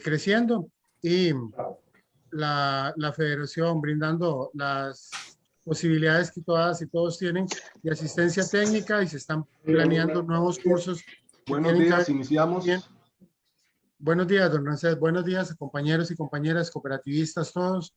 creciendo y la federación brindando las posibilidades que todas y todos tienen de asistencia técnica y se están planeando nuevos cursos que Buenos tienen que días, ver bien. iniciamos. Buenos días, don Rancés. Buenos días, compañeros y compañeras cooperativistas todos.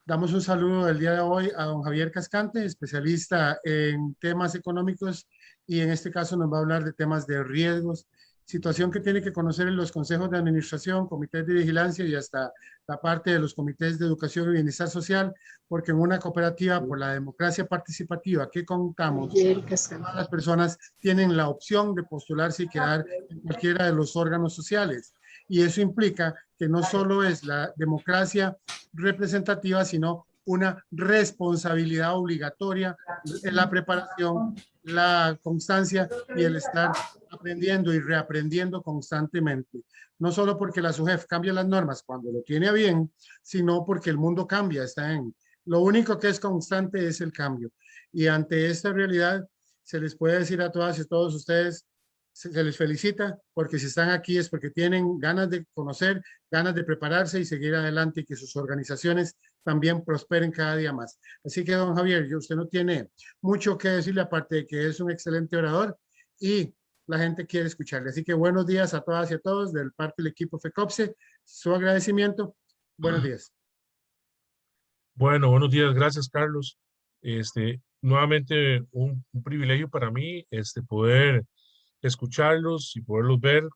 Damos un saludo el día de hoy a don Javier Cascante, especialista en temas económicos y en este caso nos va a hablar de temas de riesgos, situación que tiene que conocer en los consejos de administración, comités de vigilancia y hasta la parte de los comités de educación y bienestar social, porque en una cooperativa por la democracia participativa que contamos, todas las personas tienen la opción de postularse y quedar en cualquiera de los órganos sociales. Y eso implica que no solo es la democracia representativa, sino una responsabilidad obligatoria en la preparación, la constancia y el estar aprendiendo y reaprendiendo constantemente. No solo porque la SUGEF cambia las normas cuando lo tiene a bien, sino porque el mundo cambia. Lo único que es constante es el cambio. Y ante esta realidad, se les puede decir a todas y todos ustedes, se les felicita porque si están aquí es porque tienen ganas de conocer, ganas de prepararse y seguir adelante y que sus organizaciones también prosperen cada día más. Así que, don Javier, usted no tiene mucho que decirle aparte de que es un excelente orador y la gente quiere escucharle. Así que buenos días a todas y a todos del parte del equipo FECOPSE. Su agradecimiento. Buenos días. Bueno, buenos días, gracias Carlos. Nuevamente un privilegio para mí poder escucharlos y poderlos ver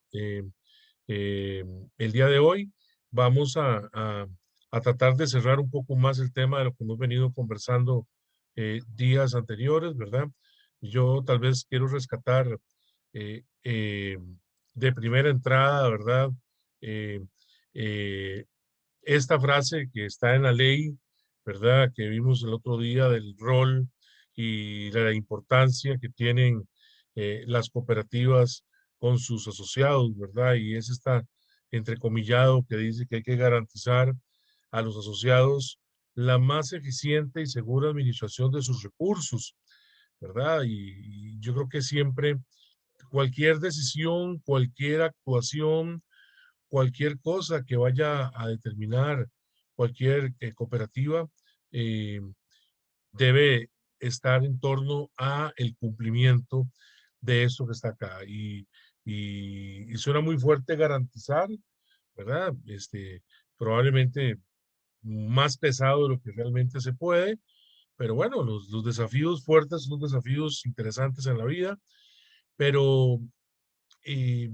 el día de hoy. Vamos a tratar de cerrar un poco más el tema de lo que hemos venido conversando días anteriores, ¿verdad? Yo tal vez quiero rescatar eh, eh, de primera entrada, ¿verdad? Eh, eh, Esta frase que está en la ley, ¿verdad? Que vimos el otro día del rol y de la importancia que tienen las cooperativas con sus asociados, ¿verdad? Y es esta entrecomillado que dice que hay que garantizar a los asociados la más eficiente y segura administración de sus recursos, ¿verdad? Y yo creo que siempre cualquier decisión, cualquier actuación, cualquier cosa que vaya a determinar cualquier cooperativa eh, debe estar en torno a el cumplimiento de esto que está acá. Y suena muy fuerte garantizar, ¿verdad? Probablemente más pesado de lo que realmente se puede, pero bueno, los desafíos fuertes son desafíos interesantes en la vida, pero eh,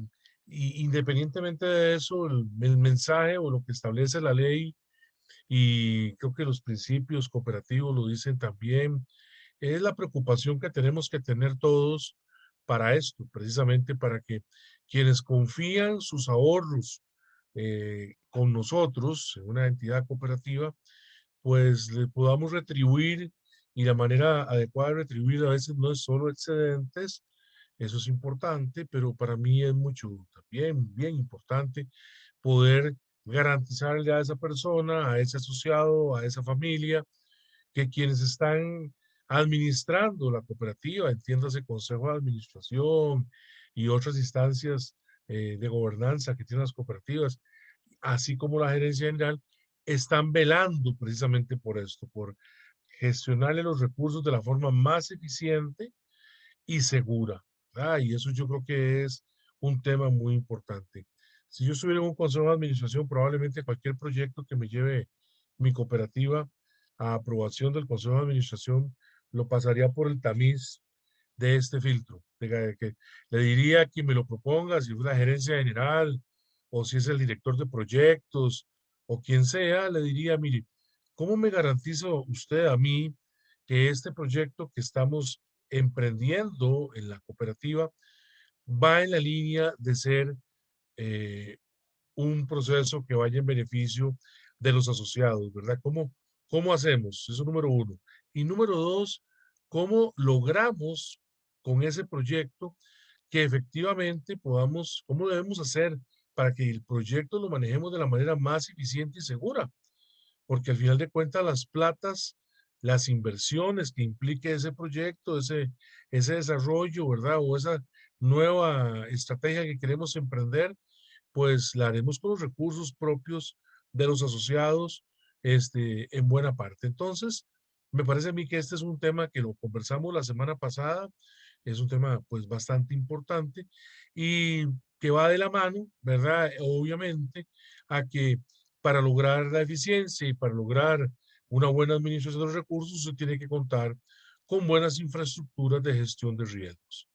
independientemente de eso, el mensaje o lo que establece la ley, y creo que los principios cooperativos lo dicen también, es la preocupación que tenemos que tener todos para esto, precisamente para que quienes confían sus ahorros con nosotros en una entidad cooperativa, pues le podamos retribuir, y la manera adecuada de retribuir a veces no es solo excedentes, eso es importante, pero para mí es mucho también bien importante poder garantizarle a esa persona, a ese asociado, a esa familia, que quienes están administrando la cooperativa, entiéndase consejo de administración y otras instancias de gobernanza que tienen las cooperativas, así como la gerencia general, están velando precisamente por esto, por gestionarle los recursos de la forma más eficiente y segura, ¿verdad? Y eso yo creo que es un tema muy importante. Si yo estuviera en un consejo de administración, probablemente cualquier proyecto que me lleve mi cooperativa a aprobación del consejo de administración lo pasaría por el tamiz de este filtro. Que le diría a quien me lo proponga, si es la gerencia general o si es el director de proyectos o quien sea, le diría, mire, ¿cómo me garantiza usted a mí que este proyecto que estamos emprendiendo en la cooperativa va en la línea de ser eh, un proceso que vaya en beneficio de los asociados, ¿verdad? ¿Cómo hacemos? Eso número uno. Y número dos, ¿cómo logramos con ese proyecto que efectivamente podamos, cómo debemos hacer para que el proyecto lo manejemos de la manera más eficiente y segura? Porque al final de cuentas las platas, las inversiones que implique ese proyecto, ese desarrollo, ¿verdad? O esa nueva estrategia que queremos emprender, pues la haremos con los recursos propios de los asociados, en buena parte. Entonces, me parece a mí que este es un tema que lo conversamos la semana pasada, es un tema pues bastante importante y que va de la mano, ¿verdad? Obviamente, a que para lograr la eficiencia y para lograr una buena administración de los recursos, se tiene que contar con buenas infraestructuras de gestión de riesgos.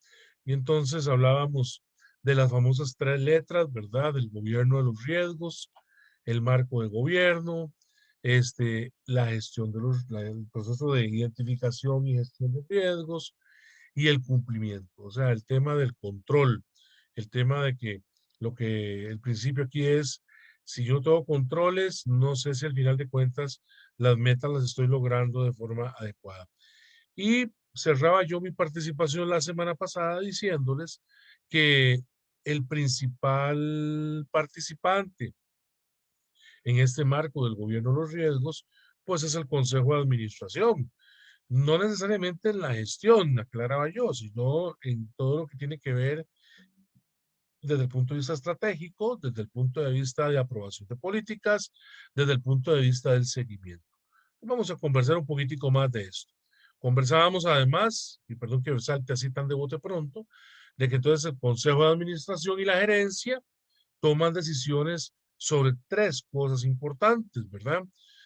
Y entonces hablábamos de las famosas tres letras, ¿verdad? Del gobierno de los riesgos, el marco de gobierno, la gestión de el proceso de identificación y gestión de riesgos y el cumplimiento, o sea, el tema del control, el tema de que el principio aquí es, si yo tengo controles, no sé si al final de cuentas las metas las estoy logrando de forma adecuada. Y cerraba yo mi participación la semana pasada diciéndoles que el principal participante en este marco del gobierno de los riesgos, pues es el Consejo de Administración. No necesariamente en la gestión, aclaraba yo, sino en todo lo que tiene que ver desde el punto de vista estratégico, desde el punto de vista de aprobación de políticas, desde el punto de vista del seguimiento. Vamos a conversar un poquitico más de esto. Conversábamos además, y perdón que salte así tan de bote pronto, de que entonces el Consejo de Administración y la gerencia toman decisiones sobre tres cosas importantes, ¿verdad?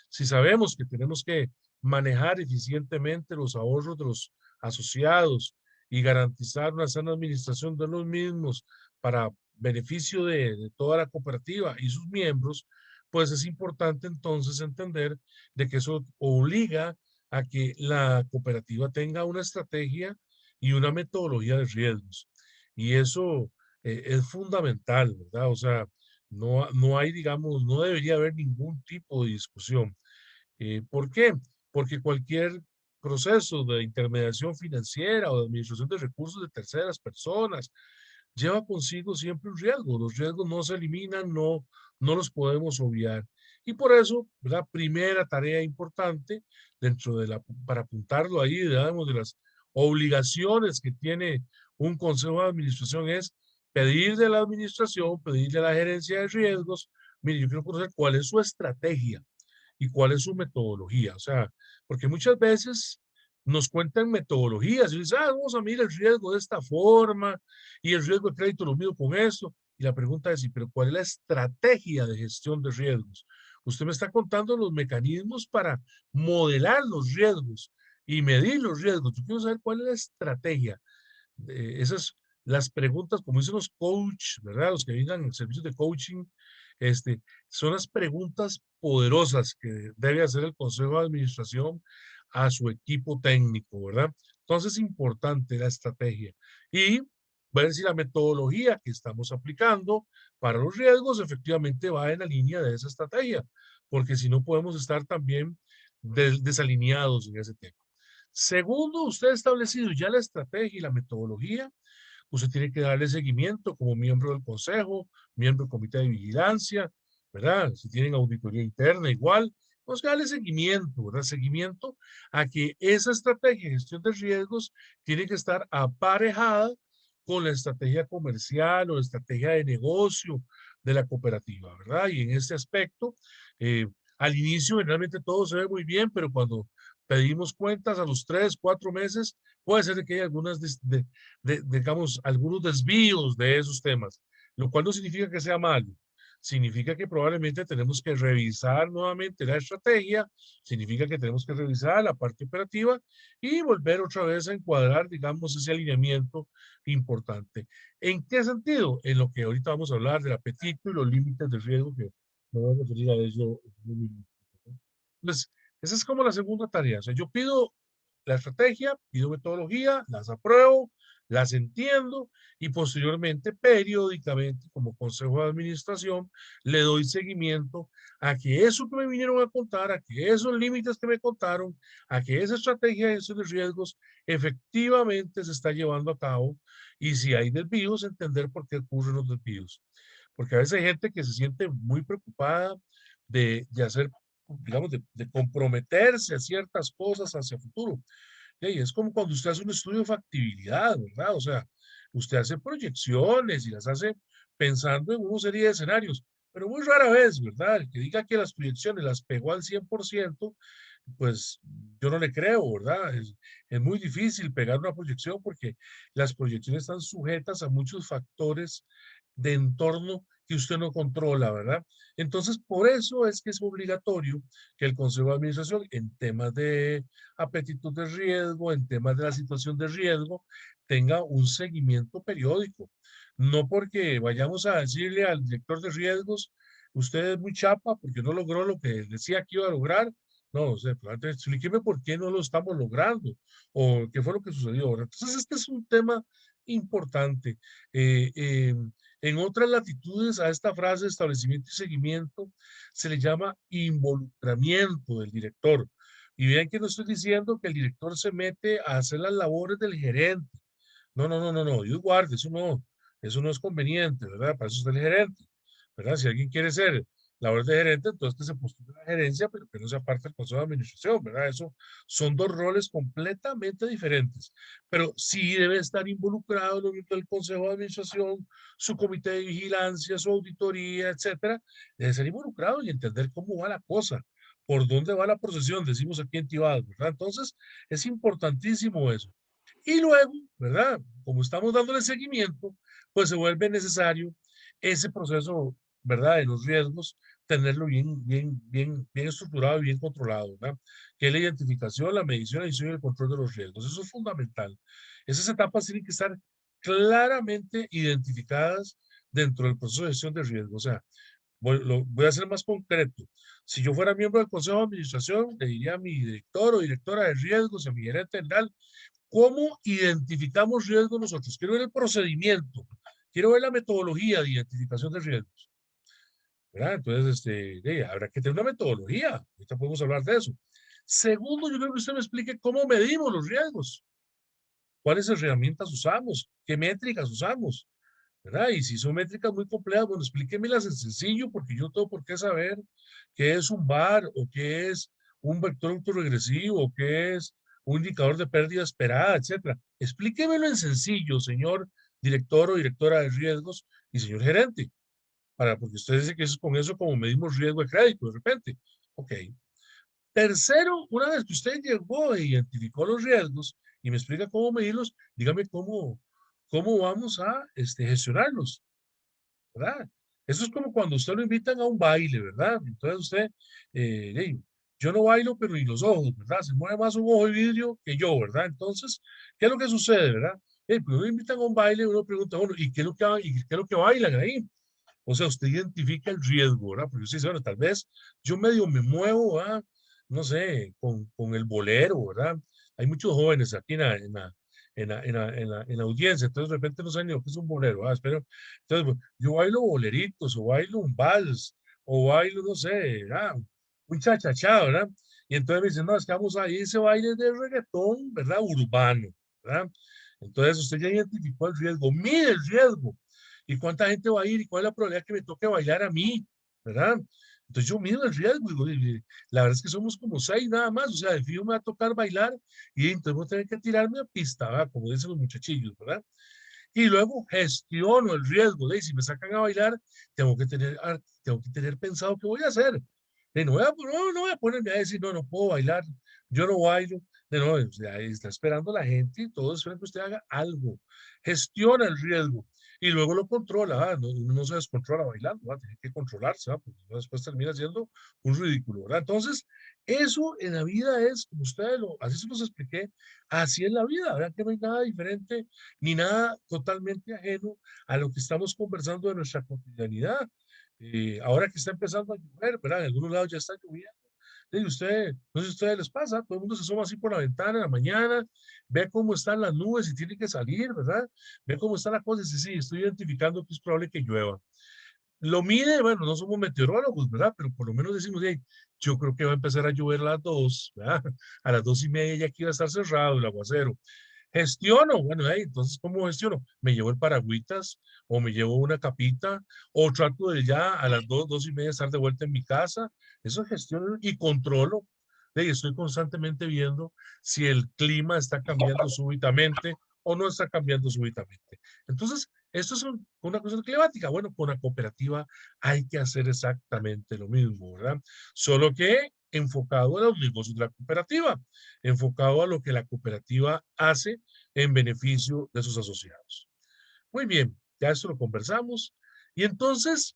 Si sabemos que tenemos que manejar eficientemente los ahorros de los asociados y garantizar una sana administración de los mismos para beneficio de toda la cooperativa y sus miembros, pues es importante entonces entender de que eso obliga a que la cooperativa tenga una estrategia y una metodología de riesgos. Y eso es fundamental, ¿verdad? O sea, no hay, digamos, no debería haber ningún tipo de discusión. ¿Por qué? Porque cualquier proceso de intermediación financiera o de administración de recursos de terceras personas lleva consigo siempre un riesgo. Los riesgos no se eliminan, no los podemos obviar. Y por eso, la primera tarea importante dentro de para apuntarlo ahí, digamos, de las obligaciones que tiene un consejo de administración es pedir de la administración, pedirle a la gerencia de riesgos, mire, yo quiero conocer cuál es su estrategia y cuál es su metodología. O sea, porque muchas veces nos cuentan metodologías y dicen, vamos a mirar el riesgo de esta forma y el riesgo de crédito lo mido con esto. Y la pregunta es, pero ¿cuál es la estrategia de gestión de riesgos? Usted me está contando los mecanismos para modelar los riesgos y medir los riesgos. Yo quiero saber cuál es la estrategia. Esas las preguntas, como dicen los coach, ¿verdad? Los que vengan en servicios de coaching, son las preguntas poderosas que debe hacer el Consejo de Administración a su equipo técnico, ¿verdad? Entonces es importante la estrategia y ver si la metodología que estamos aplicando para los riesgos efectivamente va en la línea de esa estrategia, porque si no podemos estar también desalineados en ese tema. Segundo, usted ha establecido ya la estrategia y la metodología. Usted tiene que darle seguimiento como miembro del consejo, miembro del comité de vigilancia, ¿verdad? Si tienen auditoría interna, igual. Pues que darle seguimiento, ¿verdad? Seguimiento a que esa estrategia de gestión de riesgos tiene que estar aparejada con la estrategia comercial o la estrategia de negocio de la cooperativa, ¿verdad? Y en este aspecto, al inicio generalmente todo se ve muy bien, pero cuando pedimos cuentas a los 3, 4 meses, puede ser que haya digamos, algunos desvíos de esos temas, lo cual no significa que sea malo. Significa que probablemente tenemos que revisar nuevamente la estrategia, significa que tenemos que revisar la parte operativa y volver otra vez a encuadrar, digamos, ese alineamiento importante. ¿En qué sentido? En lo que ahorita vamos a hablar del apetito y los límites de riesgo, que me voy a referir a eso. Entonces, esa es como la segunda tarea. O sea, yo pido la estrategia, pido metodología, las apruebo, las entiendo y posteriormente, periódicamente, como consejo de administración, le doy seguimiento a que eso que me vinieron a contar, a que esos límites que me contaron, a que esa estrategia de gestión de riesgos efectivamente se está llevando a cabo y si hay desvíos, entender por qué ocurren los desvíos. Porque a veces hay gente que se siente muy preocupada de hacer, digamos, de comprometerse a ciertas cosas hacia el futuro. Y es como cuando usted hace un estudio de factibilidad, ¿verdad? O sea, Usted hace proyecciones y las hace pensando en una serie de escenarios, pero muy rara vez, ¿verdad? El que diga que las proyecciones las pegó al 100%, pues yo no le creo, ¿verdad? Es muy difícil pegar una proyección porque las proyecciones están sujetas a muchos factores de entorno que usted no controla, ¿verdad? Entonces, por eso es que es obligatorio que el Consejo de Administración, en temas de apetitos de riesgo, en temas de la situación de riesgo, tenga un seguimiento periódico. No porque vayamos a decirle al director de riesgos, usted es muy chapa porque no logró lo que decía que iba a lograr. No, o sea, pues, explíqueme por qué no lo estamos logrando o qué fue lo que sucedió. Entonces, este es un tema importante. Eh, eh, en otras latitudes a esta frase, establecimiento y seguimiento, se le llama involucramiento del director. Y vean que no estoy diciendo que el director se mete a hacer las labores del gerente. No, no, no, no, no, Dios guarde, eso no es conveniente, ¿verdad? Para eso está el gerente, ¿verdad? Si alguien quiere ser labor de gerente, entonces que se postule a la gerencia, pero que no sea parte del consejo de administración, ¿verdad? Eso son dos roles completamente diferentes, pero sí debe estar involucrado en el consejo de administración, su comité de vigilancia, su auditoría, etcétera, debe ser involucrado y entender cómo va la cosa, por dónde va la procesión, decimos aquí en Tibás, ¿verdad? Entonces, es importantísimo eso. Y luego, ¿verdad? Como estamos dándole seguimiento, pues se vuelve necesario ese proceso, ¿verdad? De los riesgos, tenerlo bien estructurado y bien controlado, ¿verdad? Que es la identificación, la medición, la edición y el control de los riesgos. Eso es fundamental. Esas etapas tienen que estar claramente identificadas dentro del proceso de gestión de riesgos. O sea, voy a ser más concreto. Si yo fuera miembro del Consejo de Administración, le diría a mi director o directora de riesgos, a mi gerente general, ¿cómo identificamos riesgos nosotros? Quiero ver el procedimiento, quiero ver la metodología de identificación de riesgos, ¿verdad? Entonces, habrá que tener una metodología. Ahorita podemos hablar de eso. Segundo, yo creo que usted me explique cómo medimos los riesgos, cuáles herramientas usamos, qué métricas usamos, ¿verdad? Y si son métricas muy complejas, bueno, explíquemelas en sencillo, porque yo no tengo por qué saber qué es un VAR o qué es un vector autoregresivo o qué es un indicador de pérdida esperada, etcétera. Explíquemelo en sencillo, señor director o directora de riesgos y señor gerente, porque usted dice que eso, con eso como medimos riesgo de crédito de repente. Ok. Tercero, una vez que usted llegó e identificó los riesgos y me explica cómo medirlos, dígame cómo vamos a gestionarlos. ¿Verdad? Eso es como cuando usted lo invitan a un baile, ¿verdad? Entonces usted, hey, yo no bailo, pero ni los ojos, ¿verdad? Se mueve más un ojo de vidrio que yo, ¿verdad? Entonces, ¿qué es lo que sucede, verdad? Hey, pues uno invitan a un baile, uno pregunta, bueno, ¿y qué es lo y qué es lo que bailan ahí? O sea, usted identifica el riesgo, ¿verdad? Porque usted dice, bueno, tal vez yo medio me muevo, ¿verdad? No sé, con el bolero, ¿verdad? Hay muchos jóvenes aquí en la audiencia, entonces de repente no saben ni lo que es un bolero, ¿verdad? Entonces, pues, yo bailo boleritos, o bailo un vals, o bailo, no sé, ¿verdad? Un chachachá, ¿verdad? Y entonces me dicen, no, es que vamos a ir ese baile de reggaetón, ¿verdad? Urbano, ¿verdad? Entonces usted ya identificó el riesgo, mide el riesgo, y cuánta gente va a ir y cuál es la probabilidad que me toque bailar a mí, ¿verdad? Entonces yo mido el riesgo y digo, la verdad es que somos como seis nada más, o sea, de fijo me va a tocar bailar y entonces voy a tener que tirarme a pista, ¿verdad? Como dicen los muchachillos, ¿verdad? Y luego gestiono el riesgo de si me sacan a bailar, tengo que tener pensado qué voy a hacer. No voy a ponerme a decir, no, no puedo bailar, yo no bailo. No, o sea, está esperando la gente y todos esperan que usted haga algo. Gestiona el riesgo y luego lo controla. No, uno no se descontrola bailando, tiene que controlarse, porque después termina siendo un ridículo, ¿verdad? Entonces, eso en la vida es, como ustedes así se los expliqué, así es la vida, ¿verdad? Que no hay nada diferente ni nada totalmente ajeno a lo que estamos conversando de nuestra cotidianidad. Ahora que está empezando a llover, ¿verdad? En algunos lados ya está lloviendo. Y usted, no sé si a ustedes les pasa, todo el mundo se asoma así por la ventana en la mañana, ve cómo están las nubes y tiene que salir, ¿verdad? Ve cómo está la cosa y dice, sí, estoy identificando que es probable que llueva. Lo mide, bueno, no somos meteorólogos, ¿verdad? Pero por lo menos decimos, hey, yo creo que va a empezar a llover a las 2, ¿verdad? A las 2:30 ya aquí va a estar cerrado el aguacero. Gestiono, bueno, entonces, ¿cómo gestiono? Me llevo el paragüitas o me llevo una capita o trato de ya a las 2:30 estar de vuelta en mi casa. Eso es gestión y controlo. Estoy constantemente viendo si el clima está cambiando súbitamente o no está cambiando súbitamente. Entonces, esto es una cuestión climática. Bueno, con la cooperativa hay que hacer exactamente lo mismo, ¿verdad? Solo que enfocado a los negocios de la cooperativa, enfocado a lo que la cooperativa hace en beneficio de sus asociados. Muy bien, ya eso lo conversamos. Y entonces,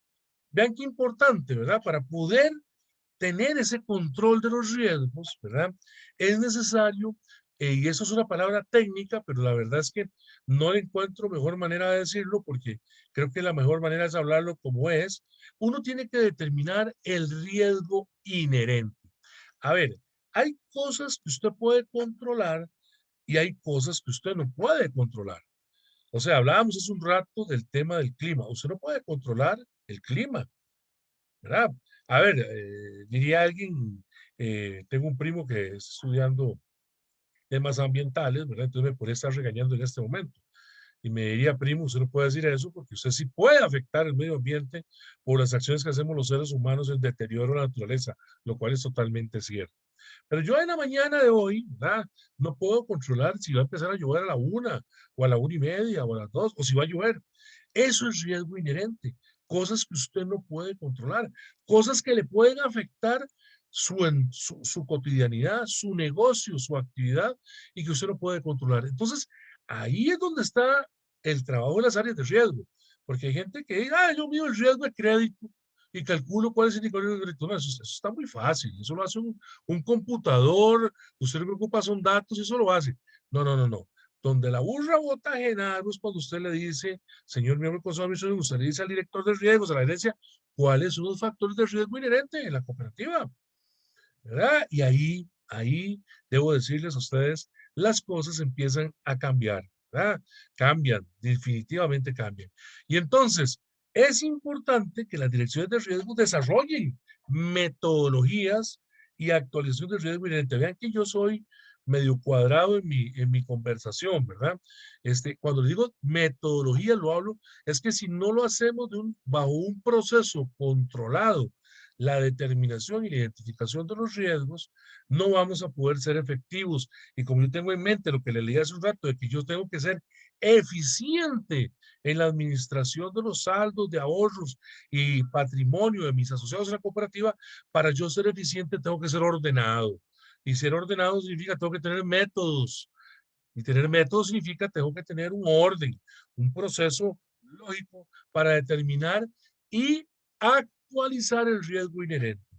vean qué importante, ¿verdad? Para poder tener ese control de los riesgos, ¿verdad? Es necesario, y eso es una palabra técnica, pero la verdad es que no le encuentro mejor manera de decirlo porque creo que la mejor manera es hablarlo como es. Uno tiene que determinar el riesgo inherente. A ver, hay cosas que usted puede controlar y hay cosas que usted no puede controlar. O sea, hablábamos hace un rato del tema del clima. Usted no puede controlar el clima, ¿verdad? A ver, diría alguien, tengo un primo que está estudiando temas ambientales, ¿verdad? Entonces me podría estar regañando en este momento. Y me diría, primo, usted no puede decir eso porque usted sí puede afectar el medio ambiente por las acciones que hacemos los seres humanos, el deterioro de la naturaleza, lo cual es totalmente cierto. Pero yo en la mañana de hoy, ¿verdad? No puedo controlar si va a empezar a llover a la 1 o a la 1:30 o a las 2 o si va a llover. Eso es riesgo inherente. Cosas que usted no puede controlar, cosas que le pueden afectar su cotidianidad, su negocio, su actividad y que usted no puede controlar. Entonces, ahí es donde está el trabajo de las áreas de riesgo. Porque hay gente que dice, yo mido el riesgo de crédito y calculo cuál es el indicador de crédito. No, eso está muy fácil. Eso lo hace un computador. Usted lo que ocupa son datos y eso lo hace. No, no, no, no. Donde la burra bota Genaro es cuando usted le dice, señor miembro del Consejo de Administración, usted le dice al director de riesgos, a la gerencia, cuáles son los factores de riesgo inherente en la cooperativa, ¿verdad? Y ahí debo decirles a ustedes, las cosas empiezan a cambiar, ¿verdad? Cambian, definitivamente cambian. Y entonces, es importante que las direcciones de riesgo desarrollen metodologías y actualización de riesgo inherente. Vean que yo soy medio cuadrado en mi conversación, ¿verdad? Cuando digo metodología, lo hablo, es que si no lo hacemos bajo un proceso controlado, la determinación y la identificación de los riesgos, no vamos a poder ser efectivos. Y como yo tengo en mente lo que le leí hace un rato, de que yo tengo que ser eficiente en la administración de los saldos de ahorros y patrimonio de mis asociados en la cooperativa, para yo ser eficiente tengo que ser ordenado. Y ser ordenado significa tengo que tener métodos. Y tener métodos significa tengo que tener un orden, un proceso lógico para determinar y actualizar el riesgo inherente.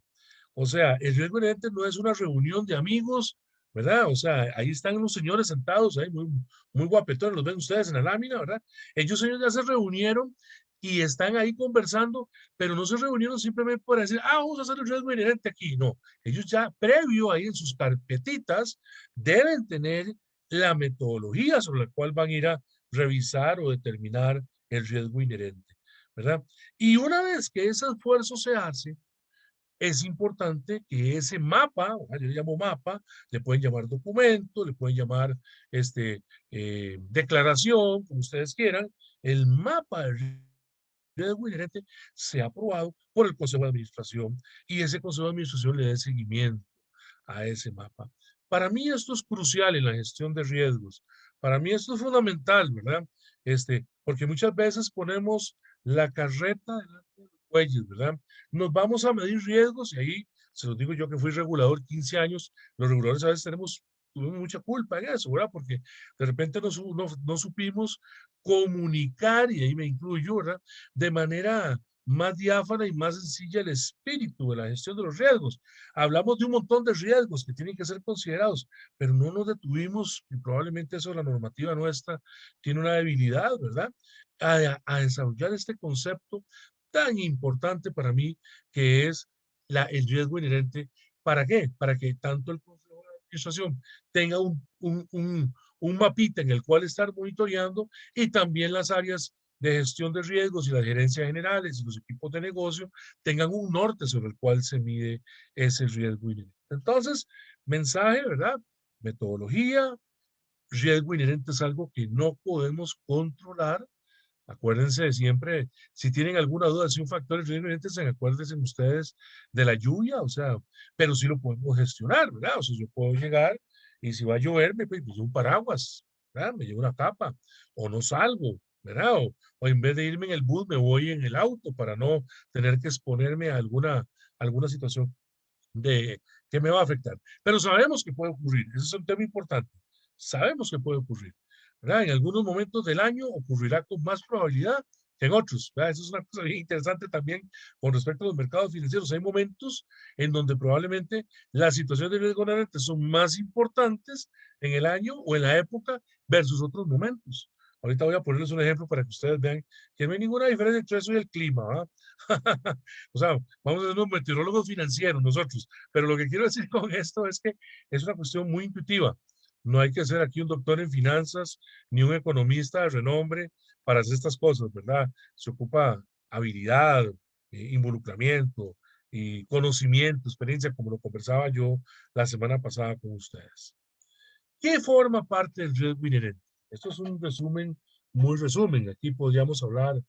O sea, el riesgo inherente no es una reunión de amigos, ¿verdad? O sea, ahí están los señores sentados, ahí muy guapetones, los ven ustedes en la lámina, ¿verdad? Ellos ya se reunieron y están ahí conversando, pero no se reunieron simplemente para decir, vamos a hacer el riesgo inherente aquí. No, ellos ya previo ahí en sus carpetitas deben tener la metodología sobre la cual van a ir a revisar o determinar el riesgo inherente, ¿verdad? Y una vez que ese esfuerzo se hace, es importante que ese mapa, yo le llamo mapa, le pueden llamar documento, le pueden llamar declaración, como ustedes quieran, el mapa de riesgo inherente sea aprobado por el Consejo de Administración y ese Consejo de Administración le dé seguimiento a ese mapa. Para mí esto es crucial en la gestión de riesgos. Para mí esto es fundamental, ¿verdad? Porque muchas veces ponemos la carreta delante de los bueyes, ¿verdad? Nos vamos a medir riesgos y ahí, se los digo yo que fui regulador 15 años, los reguladores a veces tuvimos mucha culpa en eso, ¿verdad? Porque de repente no supimos comunicar, y ahí me incluyo, ¿verdad? De manera más diáfana y más sencilla el espíritu de la gestión de los riesgos. Hablamos de un montón de riesgos que tienen que ser considerados, pero no nos detuvimos, y probablemente eso la normativa nuestra tiene una debilidad, ¿verdad? A desarrollar este concepto tan importante para mí que es el riesgo inherente. ¿Para qué? Para que tanto el Consejo de Administración tenga un mapita en el cual estar monitoreando y también las áreas de gestión de riesgos y las gerencias generales y los equipos de negocio tengan un norte sobre el cual se mide ese riesgo inherente. Entonces, mensaje, ¿verdad? Metodología, riesgo inherente es algo que no podemos controlar. Acuérdense de siempre, si tienen alguna duda si un factor es riesgo inherente, acuérdense ustedes de la lluvia, o sea, pero sí lo podemos gestionar, ¿verdad? O sea, yo puedo llegar y si va a llover, me pido un paraguas, ¿verdad? Me llevo una capa o no salgo, ¿verdad? O en vez de irme en el bus, me voy en el auto para no tener que exponerme a alguna situación de que me va a afectar. Pero sabemos que puede ocurrir, ese es un tema importante. Sabemos que puede ocurrir, ¿verdad? En algunos momentos del año ocurrirá con más probabilidad que en otros, ¿verdad? Eso es una cosa bien interesante también con respecto a los mercados financieros. Hay momentos en donde probablemente las situaciones de riesgo latente son más importantes en el año o en la época versus otros momentos. Ahorita voy a ponerles un ejemplo para que ustedes vean que no hay ninguna diferencia entre eso y el clima, ¿verdad? O sea, vamos a ser unos meteorólogos financieros nosotros, pero lo que quiero decir con esto es que es una cuestión muy intuitiva. No hay que ser aquí un doctor en finanzas ni un economista de renombre para hacer estas cosas, ¿verdad? Se ocupa habilidad, involucramiento y conocimiento, experiencia, como lo conversaba yo la semana pasada con ustedes. ¿Qué forma parte del riesgo inherente? Esto es un resumen, muy resumen. Aquí podríamos hablar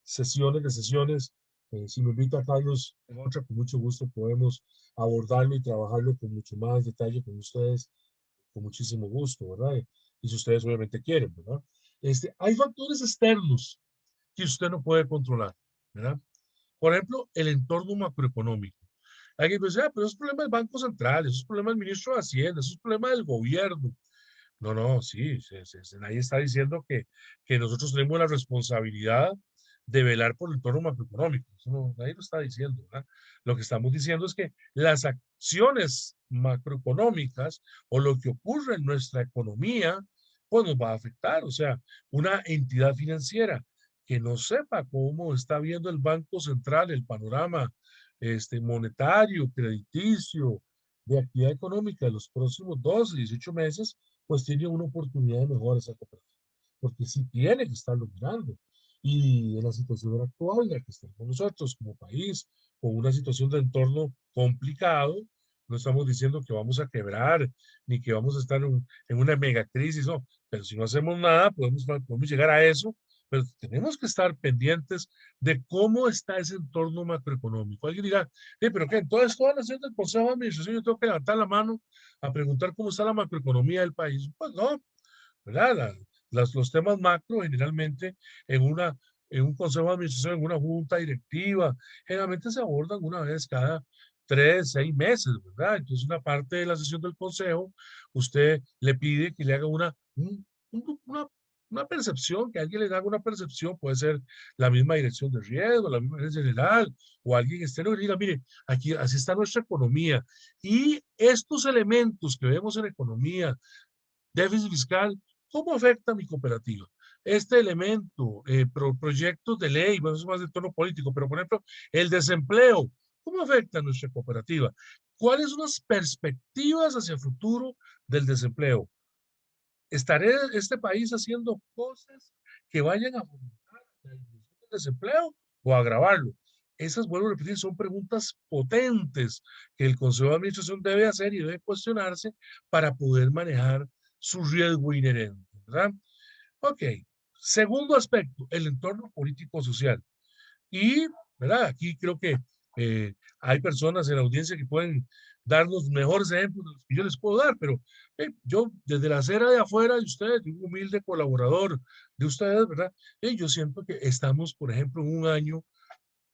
sesiones de sesiones. Si me invita Carlos en otra, con mucho gusto podemos abordarlo y trabajarlo con mucho más detalle con ustedes, con muchísimo gusto, ¿verdad? Y si ustedes obviamente quieren, ¿verdad? Hay factores externos que usted no puede controlar, ¿verdad? Por ejemplo, el entorno macroeconómico. Alguien dice, pero es problema del Banco Central, eso es problema del ministro de Hacienda, eso es problema del gobierno. No, no, sí, nadie está diciendo que nosotros tenemos la responsabilidad de velar por el entorno macroeconómico. Eso nadie lo está diciendo, ¿verdad? Lo que estamos diciendo es que las acciones macroeconómicas o lo que ocurre en nuestra economía, pues nos va a afectar. O sea, una entidad financiera que no sepa cómo está viendo el Banco Central el panorama monetario, crediticio, de actividad económica de los próximos 12, 18 meses, pues tiene una oportunidad de mejora esa cooperativa, porque sí tiene que estarlo mirando. Y en la situación actual en la que estamos nosotros como país, con una situación de entorno complicado, no estamos diciendo que vamos a quebrar, ni que vamos a estar en una mega crisis, no, pero si no hacemos nada, podemos llegar a eso, pero tenemos que estar pendientes de cómo está ese entorno macroeconómico. Alguien dirá, pero ¿qué? Entonces, todas las sesiones del Consejo de Administración yo tengo que levantar la mano a preguntar cómo está la macroeconomía del país. Pues no, ¿verdad? Los temas macro generalmente en en un consejo de administración, en una junta directiva, generalmente se abordan una vez cada 3, 6 meses, ¿verdad? Entonces, una parte de la sesión del consejo, usted le pide que le haga un- una, una percepción, que alguien le haga una percepción, puede ser la misma dirección de riesgo, la misma dirección general, o alguien externo que diga, mire, aquí así está nuestra economía. Y estos elementos que vemos en economía, déficit fiscal, ¿cómo afecta a mi cooperativa? Este elemento, proyectos de ley, bueno, eso es más de tono político, pero por ejemplo, el desempleo, ¿cómo afecta a nuestra cooperativa? ¿Cuáles son las perspectivas hacia el futuro del desempleo? ¿Estaré este país haciendo cosas que vayan a fomentar la disminución del desempleo o a agravarlo? Esas, vuelvo a repetir, son preguntas potentes que el Consejo de Administración debe hacer y debe cuestionarse para poder manejar su riesgo inherente, ¿verdad? Ok. Segundo aspecto, el entorno político-social. Y, ¿verdad? Aquí creo que hay personas en la audiencia que pueden darnos mejores ejemplos de los que yo les puedo dar, pero yo desde la acera de afuera de ustedes, de un humilde colaborador de ustedes, ¿verdad? Yo siento que estamos, por ejemplo, en un año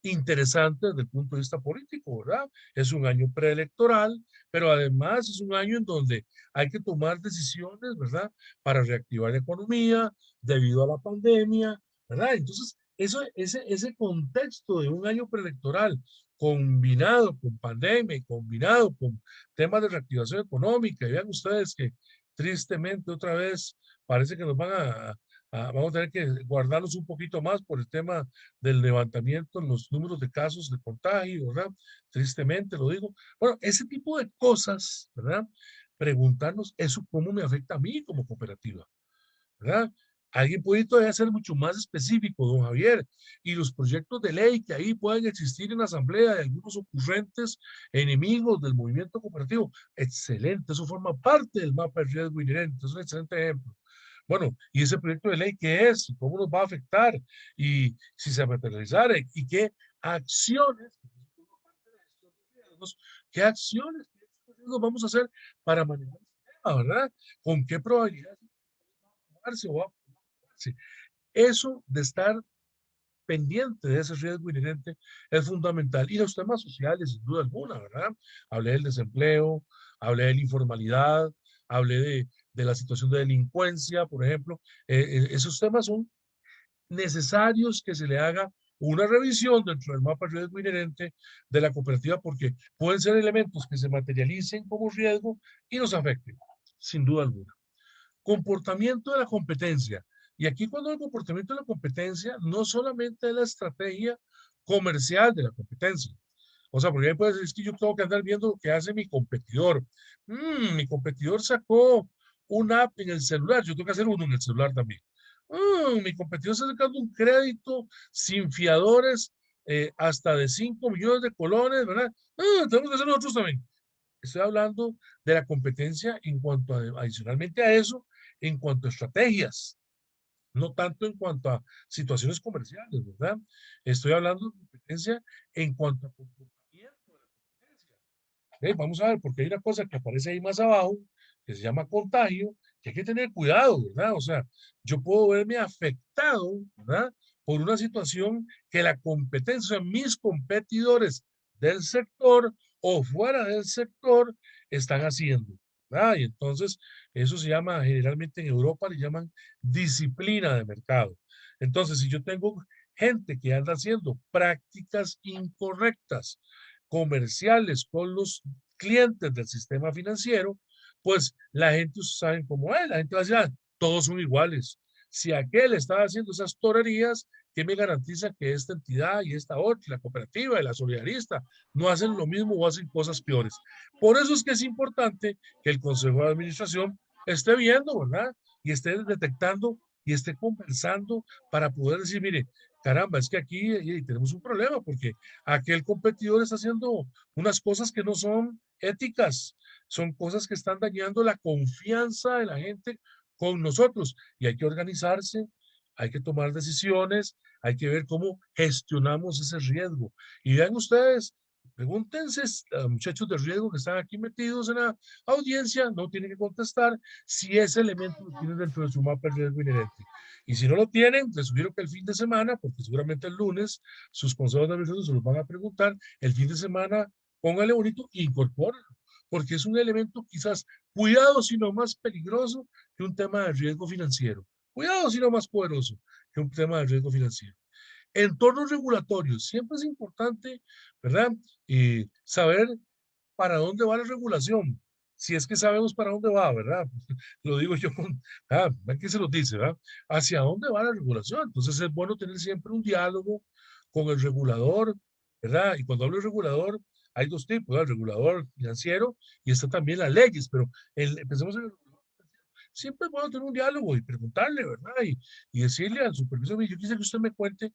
interesante desde el punto de vista político, ¿verdad? Es un año preelectoral, pero además es un año en donde hay que tomar decisiones, ¿verdad? Para reactivar la economía debido a la pandemia, ¿verdad? Entonces, ese contexto de un año preelectoral combinado con pandemia y combinado con temas de reactivación económica, y vean ustedes que tristemente otra vez parece que nos van vamos a tener que guardarnos un poquito más por el tema del levantamiento en los números de casos de contagio, ¿verdad? Tristemente lo digo. Bueno, ese tipo de cosas, ¿verdad? Preguntarnos eso cómo me afecta a mí como cooperativa, ¿verdad? Alguien puede todavía ser mucho más específico, don Javier, y los proyectos de ley que ahí pueden existir en la asamblea de algunos ocurrentes enemigos del movimiento cooperativo. Excelente, eso forma parte del mapa de riesgo inherente, es un excelente ejemplo. Bueno, ¿y ese proyecto de ley qué es? ¿Cómo nos va a afectar? Y si se materializara, ¿y qué acciones, qué acciones vamos a hacer para manejar el tema, ¿verdad? ¿Con qué probabilidades? preocuparse o va a preocuparse. Eso de estar pendiente de ese riesgo inherente es fundamental. Y los temas sociales, sin duda alguna, ¿verdad? Hablé del desempleo, hablé de la informalidad, hablé de la situación de delincuencia, por ejemplo. Esos temas son necesarios que se le haga una revisión dentro del mapa de riesgo inherente de la cooperativa porque pueden ser elementos que se materialicen como riesgo y nos afecten, sin duda alguna. Comportamiento de la competencia. Y aquí cuando el comportamiento de la competencia no solamente es la estrategia comercial de la competencia. O sea, porque ahí puede decir, es que yo tengo que andar viendo lo que hace mi competidor. Mi competidor sacó una app en el celular, yo tengo que hacer uno en el celular también. Mi competidor está sacando un crédito sin fiadores hasta de 5 millones de colones, ¿verdad? Tenemos que hacer nosotros también. Estoy hablando de la competencia en cuanto adicionalmente a eso, en cuanto a estrategias, no tanto en cuanto a situaciones comerciales, ¿verdad? Estoy hablando de competencia en cuanto a comportamiento de la competencia. Vamos a ver, porque hay una cosa que aparece ahí más abajo, que se llama contagio, que hay que tener cuidado, ¿verdad? O sea, yo puedo verme afectado, ¿verdad? Por una situación que la competencia, mis competidores del sector o fuera del sector están haciendo, ¿verdad? Y entonces, eso se llama, generalmente en Europa le llaman disciplina de mercado. Entonces, si yo tengo gente que anda haciendo prácticas incorrectas, comerciales con los clientes del sistema financiero, pues la gente sabe cómo es, la gente va a decir, todos son iguales. Si aquel estaba haciendo esas torerías, ¿qué me garantiza que esta entidad y esta otra, la cooperativa y la solidarista, no hacen lo mismo o hacen cosas peores? Por eso es que es importante que el Consejo de Administración esté viendo, ¿verdad? Y esté detectando y esté conversando para poder decir, mire, caramba, es que aquí tenemos un problema porque aquel competidor está haciendo unas cosas que no son éticas, son cosas que están dañando la confianza de la gente con nosotros y hay que organizarse, hay que tomar decisiones, hay que ver cómo gestionamos ese riesgo. Y vean ustedes, pregúntense a muchachos de riesgo que están aquí metidos en la audiencia, no tienen que contestar si ese elemento lo tienen dentro de su mapa de riesgo inherente. Y si no lo tienen, les sugiero que el fin de semana, porque seguramente el lunes sus consejos de administración se los van a preguntar, el fin de semana póngale bonito, incorpóralo, porque es un elemento quizás, cuidado, sino más peligroso que un tema de riesgo financiero. Cuidado, sino más poderoso que un tema de riesgo financiero. Entornos regulatorios. Siempre es importante, ¿verdad? Saber para dónde va la regulación. Si es que sabemos para dónde va, ¿verdad? Lo digo yo con, ¿qué se lo dice, ¿verdad? ¿Hacia dónde va la regulación? Entonces es bueno tener siempre un diálogo con el regulador, ¿verdad? Y cuando hablo de regulador, hay dos tipos, ¿verdad? El regulador financiero y está también las leyes, pero empecemos en el regulador financiero. Siempre es bueno tener un diálogo y preguntarle, ¿verdad? Y decirle al supervisor, yo quisiera que usted me cuente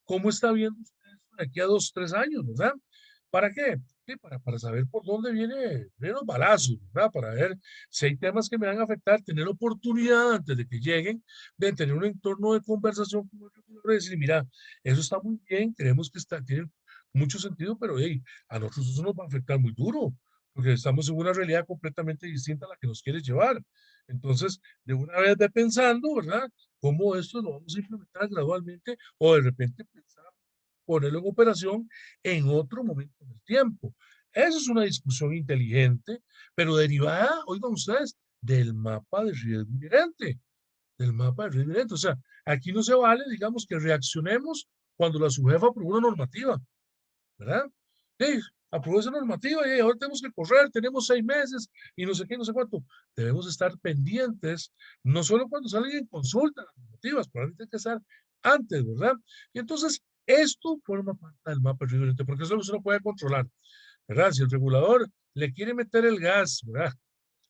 cómo está viendo usted esto de aquí a 2, 3 años, ¿verdad? ¿Para qué? Sí, para saber por dónde vienen los balazos, ¿verdad? Para ver si hay temas que me van a afectar, tener oportunidad antes de que lleguen, de tener un entorno de conversación con el regulador y decir, mira, eso está muy bien, creemos que tiene mucho sentido, pero hey, a nosotros eso nos va a afectar muy duro, porque estamos en una realidad completamente distinta a la que nos quiere llevar. Entonces, de una vez ve pensando, ¿verdad? Cómo esto lo vamos a implementar gradualmente o de repente pensar ponerlo en operación en otro momento del tiempo. Eso es una discusión inteligente, pero derivada, oigan ustedes, del mapa de riesgo inherente, del mapa de riesgo inherente. O sea, aquí no se vale, digamos, que reaccionemos cuando la subjefa aprobó una normativa, ¿verdad? Sí, aprobó esa normativa y ahora tenemos que correr, tenemos 6 meses y no sé qué, no sé cuánto. Debemos estar pendientes, no solo cuando salen en consulta las normativas, probablemente tiene que estar antes, ¿verdad? Y entonces, esto forma parte del mapa de riesgo, porque eso no se lo puede controlar, ¿verdad? Si el regulador le quiere meter el gas, ¿verdad?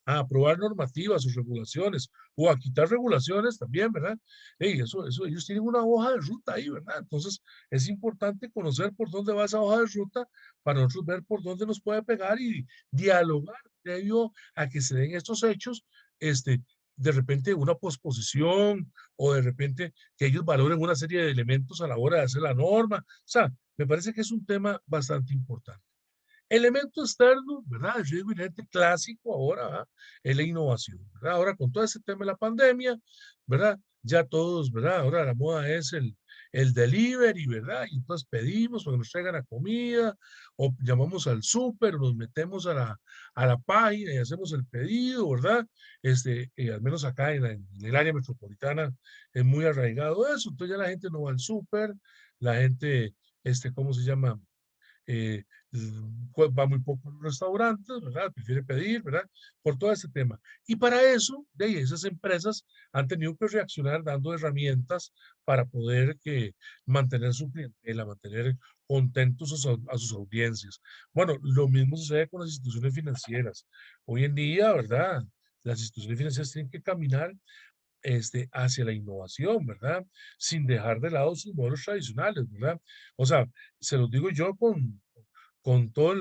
A aprobar normativas o regulaciones o a quitar regulaciones también, ¿verdad? Eso, ellos tienen una hoja de ruta ahí, ¿verdad? Entonces es importante conocer por dónde va esa hoja de ruta para nosotros ver por dónde nos puede pegar y dialogar previo a que se den estos hechos, de repente una posposición o de repente que ellos valoren una serie de elementos a la hora de hacer la norma. O sea, me parece que es un tema bastante importante. Elemento externo, ¿verdad? El riesgo inherente clásico ahora, ¿verdad? Es la innovación, ¿verdad? Ahora con todo ese tema de la pandemia, ¿verdad? Ya todos, ¿verdad? Ahora la moda es el delivery, ¿verdad? Y entonces pedimos para que nos traigan la comida, o llamamos al súper, nos metemos a la página y hacemos el pedido, ¿verdad? Al menos acá en el área metropolitana es muy arraigado eso, entonces ya la gente no va al súper, la gente, ¿cómo se llama? eh, Va muy poco a los restaurantes, ¿verdad? Prefiere pedir, ¿verdad? Por todo este tema. Y para eso, de ahí, esas empresas han tenido que reaccionar dando herramientas para poder mantener su clientela, mantener contentos a sus audiencias. Bueno, lo mismo sucede con las instituciones financieras. Hoy en día, ¿verdad? Las instituciones financieras tienen que caminar hacia la innovación, ¿verdad? Sin dejar de lado sus modelos tradicionales, ¿verdad? O sea, se los digo yo con toda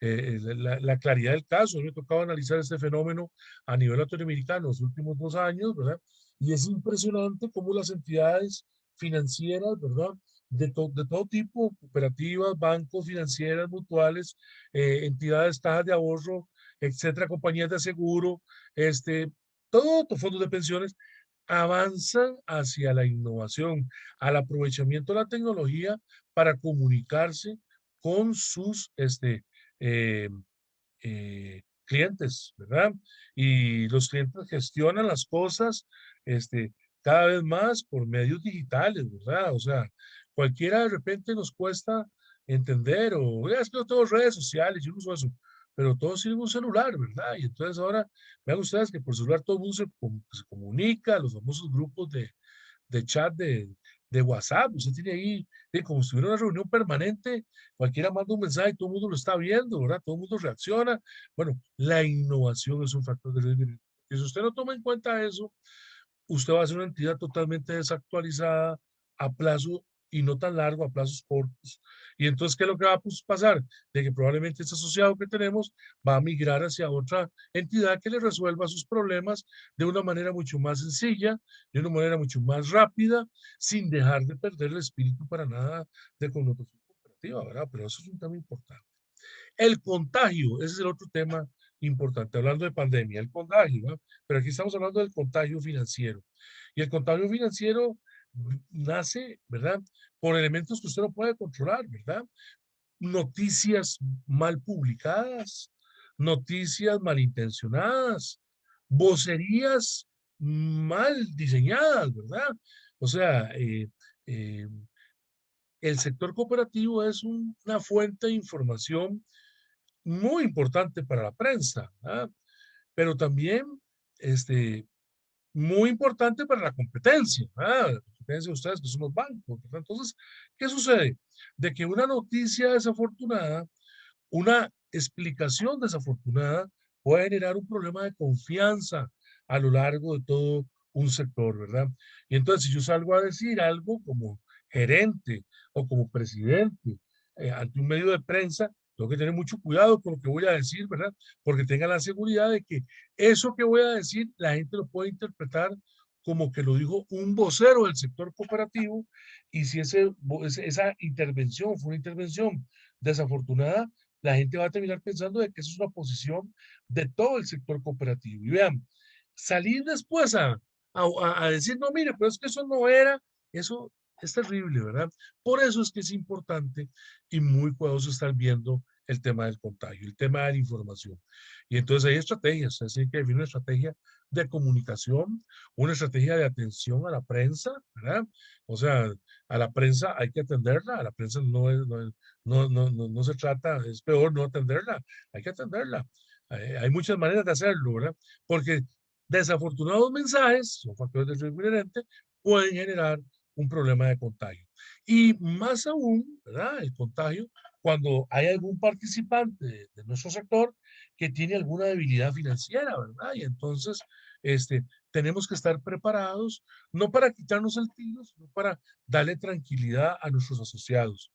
la claridad del caso. Me ha tocado analizar este fenómeno a nivel latinoamericano los últimos 2 años, ¿verdad? Y es impresionante cómo las entidades financieras, ¿verdad? De todo tipo, cooperativas, bancos, financieras, mutuales, entidades, cajas de ahorro, etcétera, compañías de seguro, todos los fondos de pensiones avanzan hacia la innovación, al aprovechamiento de la tecnología para comunicarse con sus eh, clientes, ¿verdad? Y los clientes gestionan las cosas cada vez más por medios digitales, ¿verdad? O sea, cualquiera de repente nos cuesta entender, o es que yo tengo redes sociales, yo no uso eso, pero todos tienen un celular, ¿verdad? Y entonces ahora, vean ustedes que por celular todo el mundo se comunica, los famosos grupos de chat de WhatsApp, usted tiene ahí, como si tuviera una reunión permanente, cualquiera manda un mensaje y todo el mundo lo está viendo, ¿verdad? Todo el mundo reacciona. Bueno, la innovación es un factor de riesgo. Y si usted no toma en cuenta eso, usted va a ser una entidad totalmente desactualizada a plazo y no tan largo, a plazos cortos. Y entonces, ¿qué es lo que va a pasar? De que probablemente este asociado que tenemos va a migrar hacia otra entidad que le resuelva sus problemas de una manera mucho más sencilla, de una manera mucho más rápida, sin dejar de perder el espíritu para nada de connotación cooperativa, ¿verdad? Pero eso es un tema importante. El contagio, ese es el otro tema importante, hablando de pandemia, el contagio, ¿no? Pero aquí estamos hablando del contagio financiero. Y el contagio financiero nace, ¿verdad? Por elementos que usted no puede controlar, ¿verdad? Noticias mal publicadas, noticias malintencionadas, vocerías mal diseñadas, ¿verdad? O sea, eh, el sector cooperativo es una fuente de información muy importante para la prensa, ¿verdad? Pero también este, muy importante para la competencia, ¿verdad? La competencia de ustedes que son los bancos, ¿verdad? Entonces, ¿qué sucede? De que una noticia desafortunada, una explicación desafortunada puede generar un problema de confianza a lo largo de todo un sector, ¿verdad? Y entonces, si yo salgo a decir algo como gerente o como presidente ante un medio de prensa, tengo que tener mucho cuidado con lo que voy a decir, ¿verdad? Porque tenga la seguridad de que eso que voy a decir, la gente lo puede interpretar como que lo dijo un vocero del sector cooperativo, y si esa intervención fue una intervención desafortunada, la gente va a terminar pensando de que eso es una posición de todo el sector cooperativo. Y vean, salir después a decir, no, mire, pero es que eso no era, eso es terrible, ¿verdad? Por eso es que es importante y muy cuidadoso estar viendo el tema del contagio, el tema de la información. Y entonces hay estrategias, es decir, que hay una estrategia de comunicación, una estrategia de atención a la prensa, ¿verdad? O sea, a la prensa hay que atenderla, a la prensa no se trata, es peor no atenderla, hay que atenderla. Hay muchas maneras de hacerlo, ¿verdad? Porque desafortunados mensajes, son factores de riesgo inherente, pueden generar un problema de contagio. Y más aún, ¿verdad? El contagio, cuando hay algún participante de nuestro sector que tiene alguna debilidad financiera, ¿verdad? Y entonces, tenemos que estar preparados, no para quitarnos el tiro, sino para darle tranquilidad a nuestros asociados.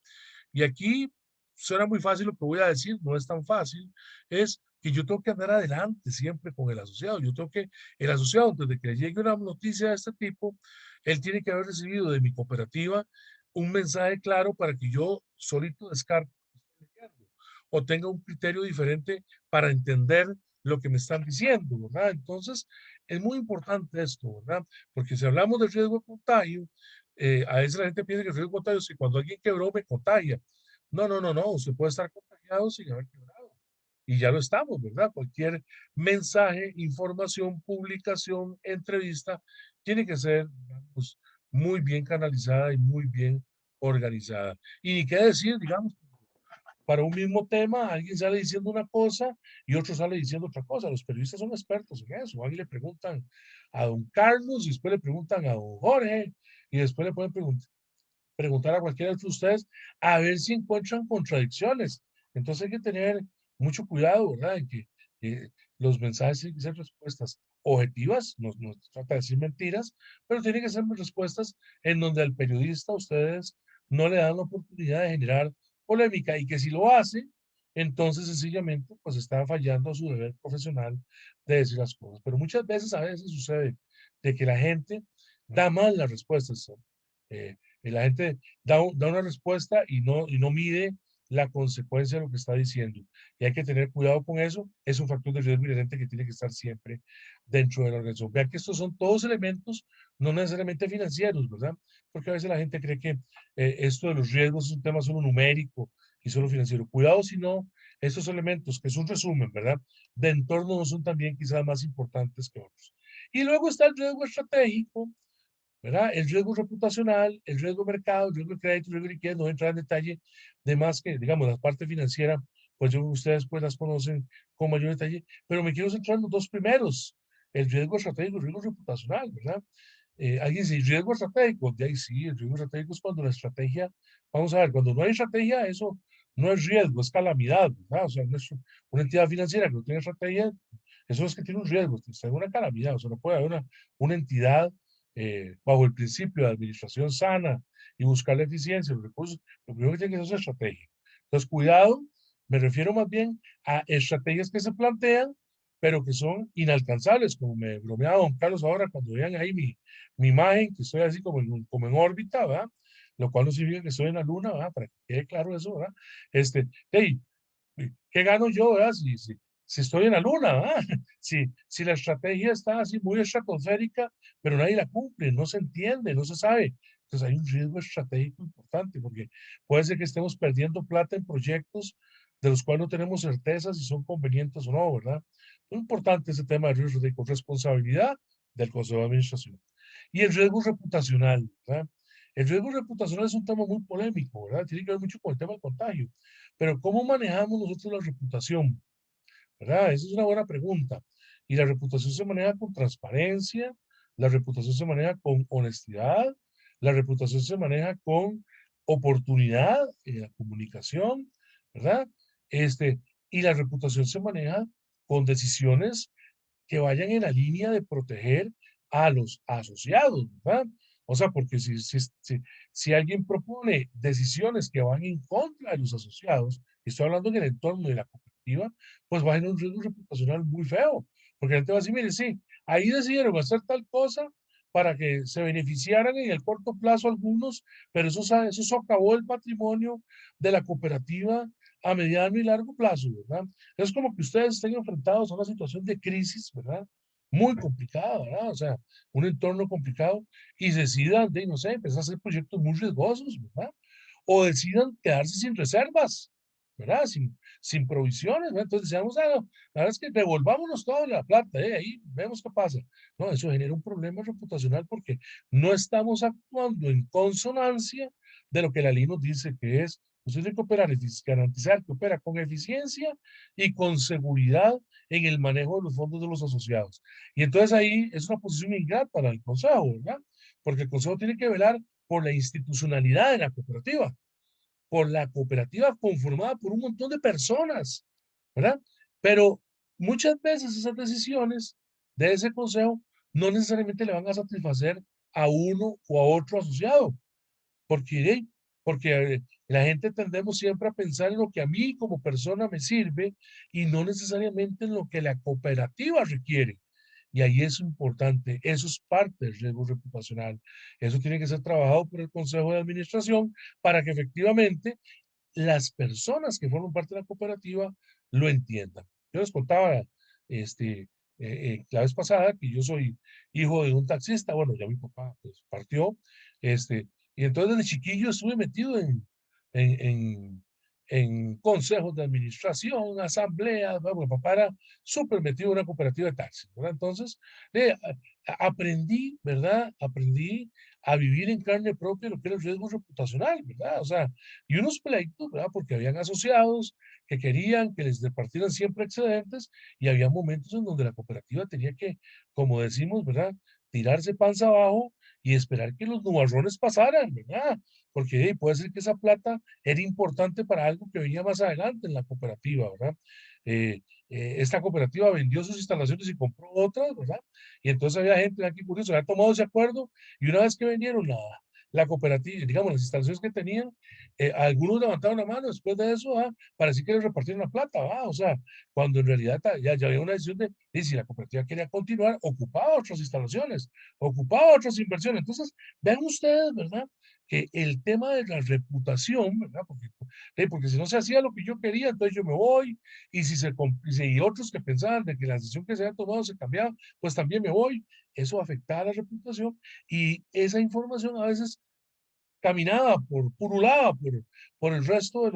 Y aquí suena muy fácil lo que voy a decir, no es tan fácil, es que yo tengo que andar adelante siempre con el asociado. El asociado, desde que le llegue una noticia de este tipo, él tiene que haber recibido de mi cooperativa un mensaje claro para que yo solito descarte o tenga un criterio diferente para entender lo que me están diciendo, ¿verdad? Entonces, es muy importante esto, ¿verdad? Porque si hablamos del riesgo de contagio, a veces la gente piensa que el riesgo de contagio es que cuando alguien quebró me contagia. No, no, no, no, usted puede estar contagiado sin haber quebrado. Y ya lo estamos, ¿verdad? Cualquier mensaje, información, publicación, entrevista, tiene que ser, digamos, muy bien canalizada y muy bien organizada. Y ni qué decir, digamos, para un mismo tema, alguien sale diciendo una cosa y otro sale diciendo otra cosa. Los periodistas son expertos en eso. Alguien le preguntan a don Carlos y después le preguntan a don Jorge y después le pueden preguntar a cualquiera de ustedes a ver si encuentran contradicciones. Entonces hay que tener mucho cuidado, ¿verdad? En que los mensajes tienen que ser respuestas objetivas, no se trata de decir mentiras, pero tienen que ser respuestas en donde al periodista ustedes no le dan la oportunidad de generar polémica y que si lo hace, entonces sencillamente pues está fallando a su deber profesional de decir las cosas. Pero muchas veces, a veces sucede de que la gente da mal las respuestas. Y la gente da una respuesta y no mide la consecuencia de lo que está diciendo. Y hay que tener cuidado con eso. Es un factor de riesgo inherente que tiene que estar siempre dentro de la organización. Vean que estos son todos elementos, no necesariamente financieros, ¿verdad? Porque a veces la gente cree que esto de los riesgos es un tema solo numérico y solo financiero. Cuidado si no, estos elementos, que es un resumen, ¿verdad? De entorno no son también quizás más importantes que otros. Y luego está el riesgo estratégico, ¿verdad? El riesgo reputacional, el riesgo de mercado, el riesgo de crédito, el riesgo de liquidez, no voy a entrar en detalle de más que, digamos, la parte financiera, pues yo ustedes pues las conocen con mayor detalle, pero me quiero centrar en los dos primeros, el riesgo estratégico, el riesgo reputacional, ¿verdad? Alguien dice, riesgo estratégico, de ahí sí, el riesgo estratégico es cuando la estrategia, vamos a ver, cuando no hay estrategia, eso no es riesgo, es calamidad, ¿verdad? O sea, no es una entidad financiera que no tiene estrategia, eso es que tiene un riesgo, es una calamidad, o sea, no puede haber una entidad bajo el principio de administración sana y buscar la eficiencia de los recursos, lo primero que tiene que hacer es estrategia. Entonces, cuidado, me refiero más bien a estrategias que se plantean, pero que son inalcanzables, como me bromeaba don Carlos ahora cuando vean ahí mi imagen, que estoy así como en órbita, ¿verdad? Lo cual no significa que estoy en la luna, ¿verdad? Para que quede claro eso, ¿verdad? Hey, ¿qué gano yo, verdad? Si estoy en la luna, ¿verdad? Si la estrategia está así muy estratosférica, pero nadie la cumple, no se entiende, no se sabe. Entonces hay un riesgo estratégico importante porque puede ser que estemos perdiendo plata en proyectos de los cuales no tenemos certeza si son convenientes o no, ¿verdad? Muy importante ese tema de riesgo estratégico, responsabilidad del Consejo de Administración. Y el riesgo reputacional, ¿verdad? El riesgo reputacional es un tema muy polémico, ¿verdad? Tiene que ver mucho con el tema del contagio. Pero ¿cómo manejamos nosotros la reputación? ¿Verdad? Esa es una buena pregunta. Y la reputación se maneja con transparencia, la reputación se maneja con honestidad, la reputación se maneja con oportunidad en la comunicación, ¿verdad? Este, y la reputación se maneja con decisiones que vayan en la línea de proteger a los asociados, ¿verdad? O sea, porque si alguien propone decisiones que van en contra de los asociados, y estoy hablando en el entorno de la cooperativa, pues va a tener un riesgo reputacional muy feo, porque la gente va a decir, mire, sí, ahí decidieron hacer tal cosa para que se beneficiaran en el corto plazo algunos, pero eso socavó el patrimonio de la cooperativa a mediano y largo plazo, ¿verdad? Es como que ustedes estén enfrentados a una situación de crisis, ¿verdad? Muy complicada, ¿verdad? O sea, un entorno complicado y decidan de, no sé, empezar a hacer proyectos muy riesgosos, ¿verdad? O decidan quedarse sin reservas, ¿verdad? Sin provisiones, ¿verdad? Entonces decíamos, ah, no, la verdad es que devolvámonos toda la plata, ahí vemos qué pasa. No, eso genera un problema reputacional porque no estamos actuando en consonancia de lo que la ley nos dice que es. Usted tiene que operar, garantizar que opera con eficiencia y con seguridad en el manejo de los fondos de los asociados. Y entonces ahí es una posición ingrata para el Consejo, ¿verdad? Porque el Consejo tiene que velar por la institucionalidad de la cooperativa, por la cooperativa conformada por un montón de personas, ¿verdad? Pero muchas veces esas decisiones de ese Consejo no necesariamente le van a satisfacer a uno o a otro asociado. Porque, porque la gente tendemos siempre a pensar en lo que a mí como persona me sirve y no necesariamente en lo que la cooperativa requiere. Y ahí es importante, eso es parte del riesgo reputacional. Eso tiene que ser trabajado por el Consejo de Administración para que efectivamente las personas que forman parte de la cooperativa lo entiendan. Yo les contaba la vez pasada, que yo soy hijo de un taxista, bueno, ya mi papá pues, partió, y entonces desde chiquillo estuve metido en, en, en consejos de administración, asambleas, bueno, mi papá era súper metido en una cooperativa de taxis, ¿verdad? Entonces, aprendí, ¿verdad? Aprendí a vivir en carne propia lo que era el riesgo reputacional, ¿verdad? O sea, y unos pleitos, ¿verdad? Porque habían asociados que querían que les repartieran siempre excedentes y había momentos en donde la cooperativa tenía que, como decimos, ¿verdad? Tirarse panza abajo y esperar que los nubarrones pasaran, ¿verdad? Porque puede ser que esa plata era importante para algo que venía más adelante en la cooperativa, ¿verdad? Esta cooperativa vendió sus instalaciones y compró otras, ¿verdad? Y entonces había gente aquí curioso, había tomado ese acuerdo y una vez que vendieron la cooperativa, digamos, las instalaciones que tenían, algunos levantaron la mano después de eso, para decir que les repartieron la plata, o sea, cuando en realidad ya había una decisión de si la cooperativa quería continuar, ocupaba otras instalaciones, ocupaba otras inversiones. Entonces, vean ustedes, ¿verdad? Que el tema de la reputación, ¿verdad? Porque si no se hacía lo que yo quería, entonces yo me voy, y y otros que pensaban de que la decisión que se había tomado se cambiaba, pues también me voy. Eso afectaba la reputación y esa información a veces caminaba, purulaba por el resto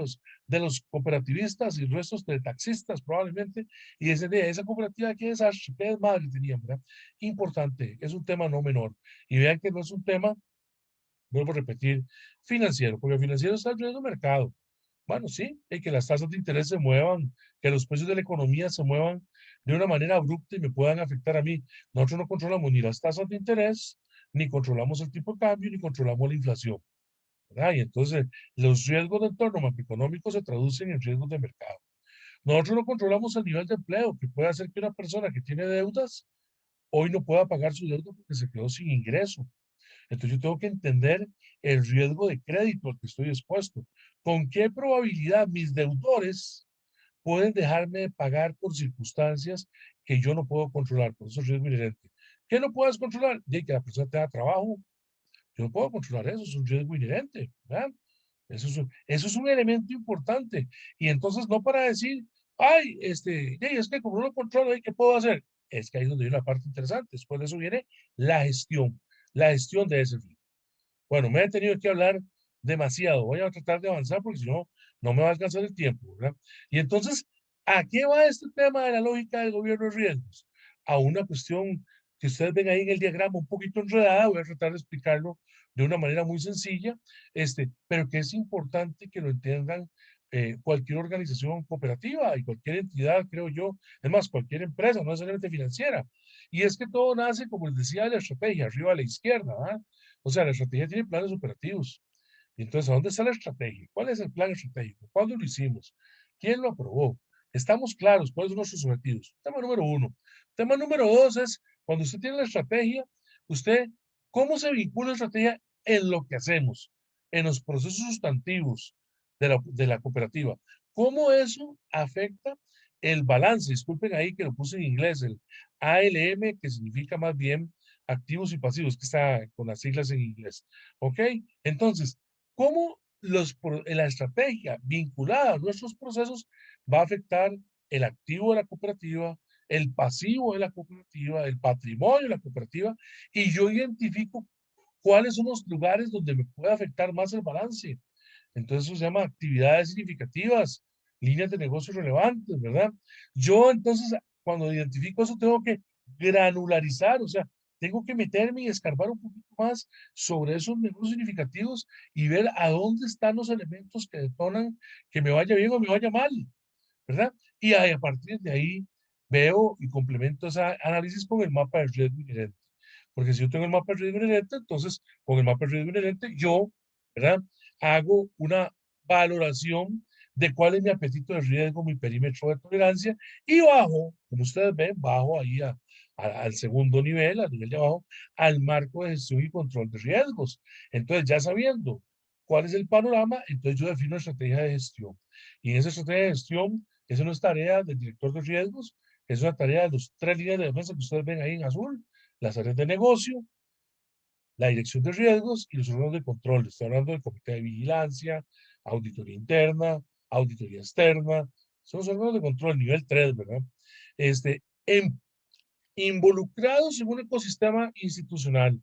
de los cooperativistas y restos de taxistas probablemente, y ese de esa cooperativa, qué desastre, qué desmadre tenían, ¿verdad? Importante, es un tema no menor. Y vean que no es un tema, vuelvo a repetir, financiero, porque el financiero está en riesgo de mercado. Bueno, sí, y que las tasas de interés se muevan, que los precios de la economía se muevan de una manera abrupta y me puedan afectar a mí. Nosotros no controlamos ni las tasas de interés, ni controlamos el tipo de cambio, ni controlamos la inflación, ¿verdad? Y entonces los riesgos del entorno macroeconómico se traducen en riesgos de mercado. Nosotros no controlamos el nivel de empleo, que puede hacer que una persona que tiene deudas hoy no pueda pagar su deuda porque se quedó sin ingreso. Entonces yo tengo que entender el riesgo de crédito al que estoy expuesto. ¿Con qué probabilidad mis deudores pueden dejarme de pagar por circunstancias que yo no puedo controlar? Por eso es riesgo inherente. ¿Qué no puedes controlar? De que la persona tenga trabajo. Yo no puedo controlar eso, es un riesgo inherente, ¿verdad? Eso es un elemento importante. Y entonces no para decir, ay, es que como no lo controlo, ¿qué puedo hacer? Es que ahí es donde viene la parte interesante. Después de eso viene la gestión de ese riesgo. Bueno, me he tenido que hablar demasiado. Voy a tratar de avanzar porque si no, no me va a alcanzar el tiempo, ¿verdad? Y entonces, ¿a qué va este tema de la lógica del gobierno de riesgos? A una cuestión que ustedes ven ahí en el diagrama un poquito enredada, voy a tratar de explicarlo de una manera muy sencilla, pero que es importante que lo entiendan cualquier organización cooperativa y cualquier entidad, creo yo, es más, cualquier empresa, no necesariamente financiera. Y es que todo nace, como les decía, de la estrategia, arriba a la izquierda, ¿verdad? O sea, la estrategia tiene planes operativos. Y entonces, ¿a dónde está la estrategia? ¿Cuál es el plan estratégico? ¿Cuándo lo hicimos? ¿Quién lo aprobó? ¿Estamos claros cuáles son nuestros objetivos? Tema número uno. Tema número dos es, cuando usted tiene la estrategia, usted, ¿cómo se vincula la estrategia en lo que hacemos, en los procesos sustantivos de la cooperativa? ¿Cómo eso afecta el balance? Disculpen ahí que lo puse en inglés, el ALM, que significa más bien activos y pasivos, que está con las siglas en inglés. ¿Ok? Entonces, ¿cómo la estrategia vinculada a nuestros procesos va a afectar el activo de la cooperativa, el pasivo de la cooperativa, el patrimonio de la cooperativa? Y yo identifico cuáles son los lugares donde me puede afectar más el balance. Entonces, eso se llama actividades significativas, líneas de negocio relevantes, ¿verdad? Yo entonces, cuando identifico eso, tengo que granularizar, o sea, tengo que meterme y escarbar un poquito más sobre esos negocios significativos y ver a dónde están los elementos que detonan que me vaya bien o me vaya mal, ¿verdad? Y a partir de ahí veo y complemento ese análisis con el mapa de riesgo inherente. Porque si yo tengo el mapa de riesgo inherente, entonces con el mapa de riesgo inherente yo, ¿verdad? Hago una valoración de cuál es mi apetito de riesgo, mi perímetro de tolerancia y bajo, como ustedes ven, bajo ahí al segundo nivel, al nivel de abajo, al marco de gestión y control de riesgos. Entonces, ya sabiendo cuál es el panorama, entonces yo defino una estrategia de gestión. Y en esa estrategia de gestión, esa no es tarea del director de riesgos, es una tarea de los tres líneas de defensa que ustedes ven ahí en azul, las áreas de negocio, la dirección de riesgos y los órganos de control. Estoy hablando del comité de vigilancia, auditoría interna, auditoría externa. Son los órganos de control, nivel 3, ¿verdad? en, involucrados en un ecosistema institucional,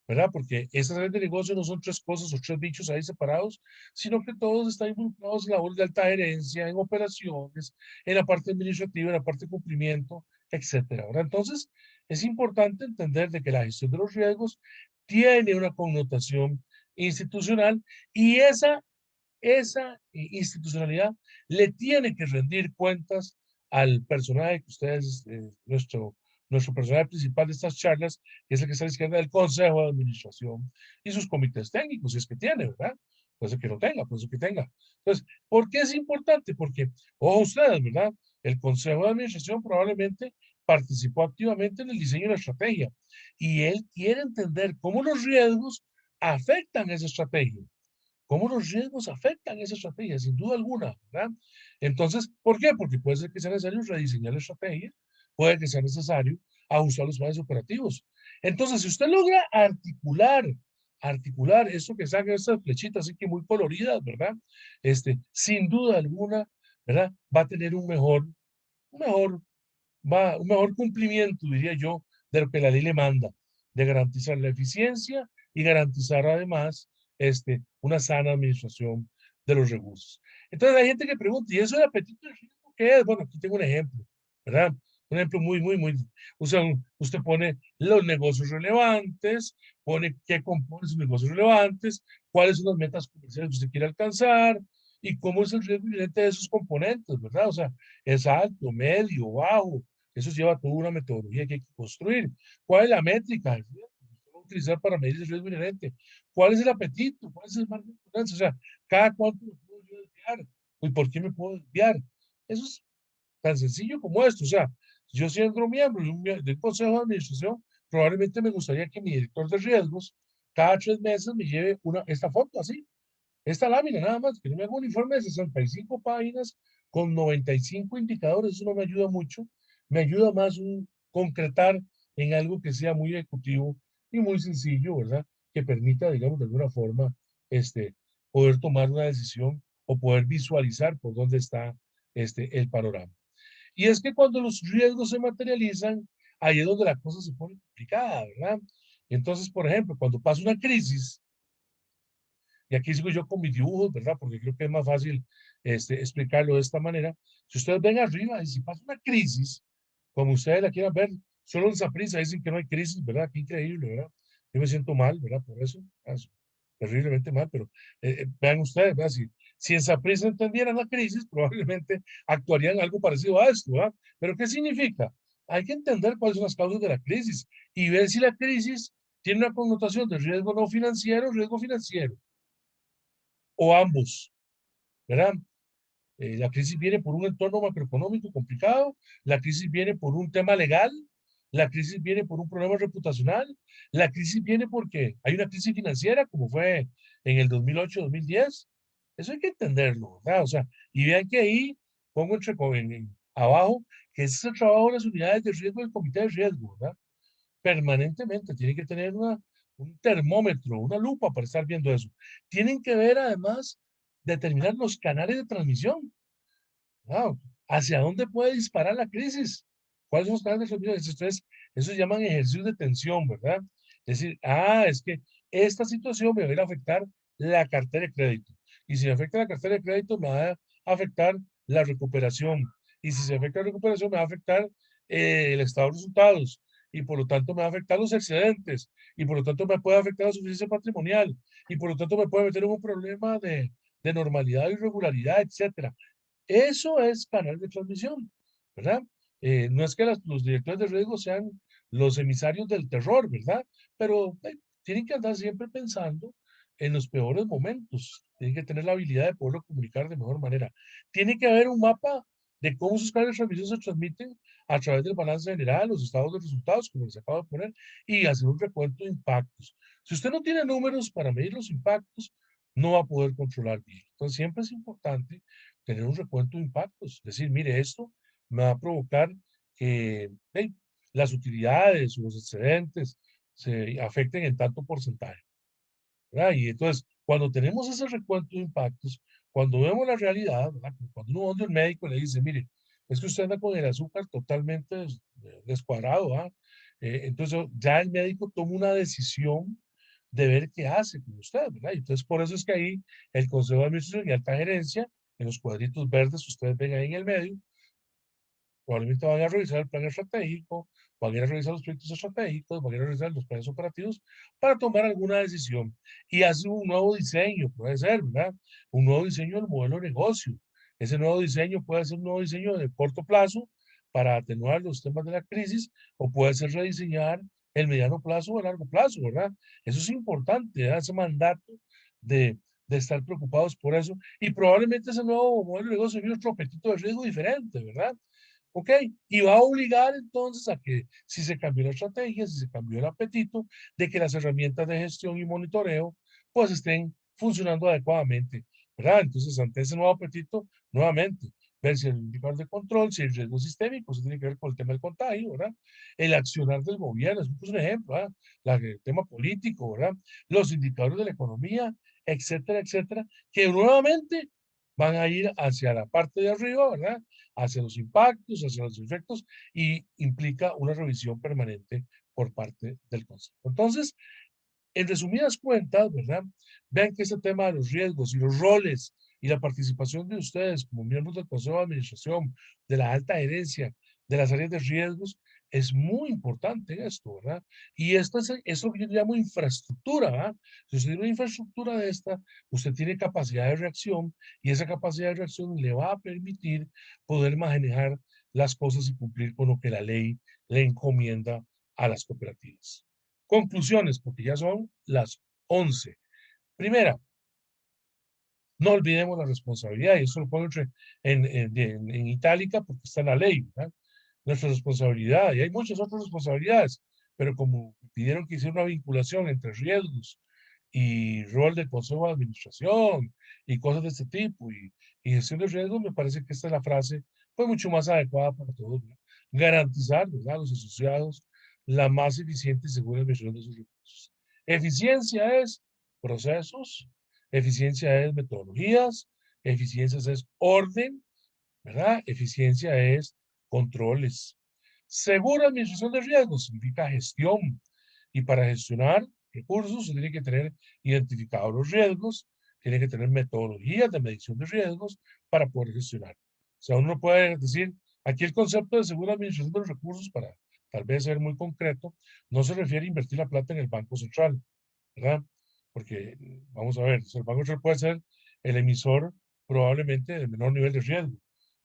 ¿verdad? Porque esas áreas de negocio no son tres cosas o tres bichos ahí separados, sino que todos están involucrados en labores de alta gerencia, en operaciones, en la parte administrativa, en la parte de cumplimiento, etcétera, ¿verdad? Entonces, es importante entender de que la gestión de los riesgos tiene una connotación institucional y esa institucionalidad le tiene que rendir cuentas al personaje que ustedes, nuestro personaje principal de estas charlas, que es el que está a la izquierda del Consejo de Administración y sus comités técnicos, si es que tiene, ¿verdad? Puede ser que no tenga, puede ser que tenga. Entonces, ¿por qué es importante? Porque, ojo ustedes, ¿verdad? El Consejo de Administración probablemente participó activamente en el diseño de la estrategia y él quiere entender cómo los riesgos afectan esa estrategia. Cómo los riesgos afectan esa estrategia, sin duda alguna, ¿verdad? Entonces, ¿por qué? Porque puede ser que sea necesario rediseñar la estrategia, puede que sea necesario ajustar los planes operativos. Entonces, si usted logra articular esto que saca estas flechitas así que muy coloridas, ¿verdad? Sin duda alguna, ¿verdad? Va a tener un mejor, un mejor cumplimiento, diría yo, de lo que la ley le manda, de garantizar la eficiencia y garantizar además una sana administración de los recursos. Entonces hay gente que pregunta, ¿y eso de apetito de riesgo qué es? Bueno, aquí tengo un ejemplo, ¿verdad? Un ejemplo muy, o sea, usted pone los negocios relevantes, pone qué compone esos negocios relevantes, cuáles son las metas comerciales que usted quiere alcanzar y cómo es el riesgo inherente de esos componentes, ¿verdad? O sea, es alto, medio, bajo, eso lleva toda una metodología que hay que construir. ¿Cuál es la métrica? ¿Qué va a utilizar para medir el riesgo inherente? ¿Cuál es el apetito? ¿Cuál es el margen de tolerancia? O sea, cada cuánto me puedo yo desviar. ¿Y por qué me puedo desviar? Eso es tan sencillo como esto. O sea, yo siendo miembro de un consejo de administración, probablemente me gustaría que mi director de riesgos cada 3 meses me lleve esta foto así, esta lámina nada más, que no me haga un informe de 65 páginas con 95 indicadores, eso no me ayuda mucho, me ayuda más concretar en algo que sea muy ejecutivo y muy sencillo, ¿verdad? Que permita, digamos, de alguna forma, poder tomar una decisión o poder visualizar por dónde está el panorama. Y es que cuando los riesgos se materializan, ahí es donde la cosa se pone complicada, ¿verdad? Entonces, por ejemplo, cuando pasa una crisis, y aquí sigo yo con mis dibujos, ¿verdad? Porque creo que es más fácil explicarlo de esta manera. Si ustedes ven arriba y si pasa una crisis, como ustedes la quieran ver, solo en Saprissa dicen que no hay crisis, ¿verdad? Qué increíble, ¿verdad? Yo me siento mal, ¿verdad? Por eso, terriblemente mal, pero vean ustedes, ¿verdad? Si en Saprissa entendieran la crisis, probablemente actuarían algo parecido a esto, ¿verdad? Pero ¿qué significa? Hay que entender cuáles son las causas de la crisis y ver si la crisis tiene una connotación de riesgo no financiero, riesgo financiero o ambos, ¿verdad? La crisis viene por un entorno macroeconómico complicado, la crisis viene por un tema legal, la crisis viene por un problema reputacional, la crisis viene porque hay una crisis financiera como fue en el 2008-2010. Eso hay que entenderlo, ¿verdad? O sea, y vean que ahí pongo abajo que ese es el trabajo de las unidades de riesgo del comité de riesgo, ¿verdad? Permanentemente tiene que tener un termómetro, una lupa para estar viendo eso. Tienen que ver además, determinar los canales de transmisión. Wow. ¿Hacia dónde puede disparar la crisis? ¿Cuáles son los canales de transmisión? Entonces, eso se llaman ejercicios de tensión, ¿verdad? Es decir, es que esta situación me va a ir a afectar la cartera de crédito. Y si me afecta la cartera de crédito, me va a afectar la recuperación. Y si se afecta la recuperación, me va a afectar el estado de resultados. Y por lo tanto, me va a afectar los excedentes. Y por lo tanto, me puede afectar la suficiencia patrimonial. Y por lo tanto, me puede meter en un problema de normalidad, irregularidad, etcétera. Eso es canal de transmisión, ¿verdad? No es que los directores de riesgo sean los emisarios del terror, ¿verdad? Pero tienen que andar siempre pensando en los peores momentos. Tienen que tener la habilidad de poderlo comunicar de mejor manera. Tiene que haber un mapa de cómo esos canales de transmisión se transmiten a través del balance general, los estados de resultados, como les acabo de poner, y hacer un recuento de impactos. Si usted no tiene números para medir los impactos, no va a poder controlar bien. Entonces, siempre es importante tener un recuento de impactos. Es decir, mire, esto me va a provocar que las utilidades o los excedentes se afecten en tanto porcentaje, ¿verdad? Y entonces, cuando tenemos ese recuento de impactos, cuando vemos la realidad, ¿verdad? Cuando uno va donde el médico le dice, mire, es que usted anda con el azúcar totalmente descuadrado, ¿ah? Entonces ya el médico toma una decisión de ver qué hace con usted, ¿verdad? Y entonces por eso es que ahí el Consejo de Administración y Alta Gerencia, en los cuadritos verdes que ustedes ven ahí en el medio, probablemente van a revisar el plan estratégico, van a ir a revisar los proyectos estratégicos, van a ir a revisar los planes operativos para tomar alguna decisión y hacer un nuevo diseño, puede ser, ¿verdad? Un nuevo diseño del modelo de negocio. Ese nuevo diseño puede ser un nuevo diseño de corto plazo para atenuar los temas de la crisis o puede ser rediseñar el mediano plazo o el largo plazo, ¿verdad? Eso es importante, ¿verdad? Ese mandato de estar preocupados por eso y probablemente ese nuevo modelo de negocio tiene otro apetito de riesgo diferente, ¿verdad? ¿Ok? Y va a obligar entonces a que si se cambió la estrategia, si se cambió el apetito, de que las herramientas de gestión y monitoreo pues estén funcionando adecuadamente, ¿verdad? Entonces, ante ese nuevo apetito, nuevamente, ver si el indicador de control, si el riesgo sistémico, se tiene que ver con el tema del contagio, ¿verdad? El accionar del gobierno, es un ejemplo, ¿verdad? El tema político, ¿verdad? Los indicadores de la economía, etcétera, etcétera, que nuevamente van a ir hacia la parte de arriba, ¿verdad? Hacia los impactos, hacia los efectos y implica una revisión permanente por parte del Consejo. Entonces, en resumidas cuentas, ¿verdad? Vean que este tema de los riesgos y los roles y la participación de ustedes como miembros del Consejo de Administración, de la alta gerencia, de las áreas de riesgos, es muy importante en esto, ¿verdad? Y esto es lo que yo llamo infraestructura, ¿verdad? Si usted tiene una infraestructura de esta, usted tiene capacidad de reacción y esa capacidad de reacción le va a permitir poder manejar las cosas y cumplir con lo que la ley le encomienda a las cooperativas. Conclusiones, porque ya son las 11. Primera, no olvidemos la responsabilidad, y eso lo pongo en itálica porque está en la ley, ¿verdad? Nuestra responsabilidad, y hay muchas otras responsabilidades, pero como pidieron que hiciera una vinculación entre riesgos y rol del Consejo de Administración y cosas de este tipo, y gestión de riesgos, me parece que esta es la frase pues mucho más adecuada para todos, ¿verdad? Garantizar, ¿verdad?, a los asociados la más eficiente y segura administración de sus recursos. Eficiencia es procesos, eficiencia es metodologías, eficiencia es orden, ¿verdad? Eficiencia es controles. Segura administración de riesgos significa gestión. Y para gestionar recursos se tiene que tener identificados los riesgos, tiene que tener metodologías de medición de riesgos para poder gestionar. O sea, uno puede decir, aquí el concepto de segura administración de los recursos, para tal vez ser muy concreto, no se refiere a invertir la plata en el Banco Central, ¿verdad? Porque, vamos a ver, el Banco Central puede ser el emisor probablemente de menor nivel de riesgo,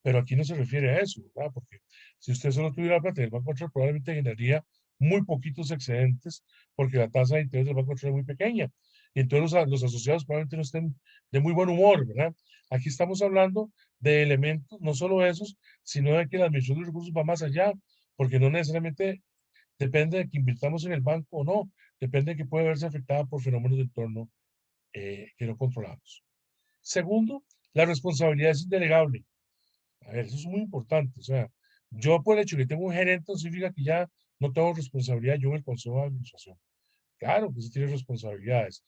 pero aquí no se refiere a eso, ¿verdad? Porque si usted solo tuviera la plata del Banco Central, probablemente generaría muy poquitos excedentes porque la tasa de interés del Banco Central es muy pequeña. Y entonces los asociados probablemente no estén de muy buen humor, ¿verdad? Aquí estamos hablando de elementos, no solo esos, sino de que la administración de los recursos va más allá, porque no necesariamente depende de que invirtamos en el banco o no, depende de que puede verse afectada por fenómenos de entorno que no controlamos. Segundo, la responsabilidad es indelegable. A ver, eso es muy importante. O sea, yo por el hecho de que tengo un gerente, no significa que ya no tengo responsabilidad yo en el consejo de administración. Claro que sí tiene responsabilidades.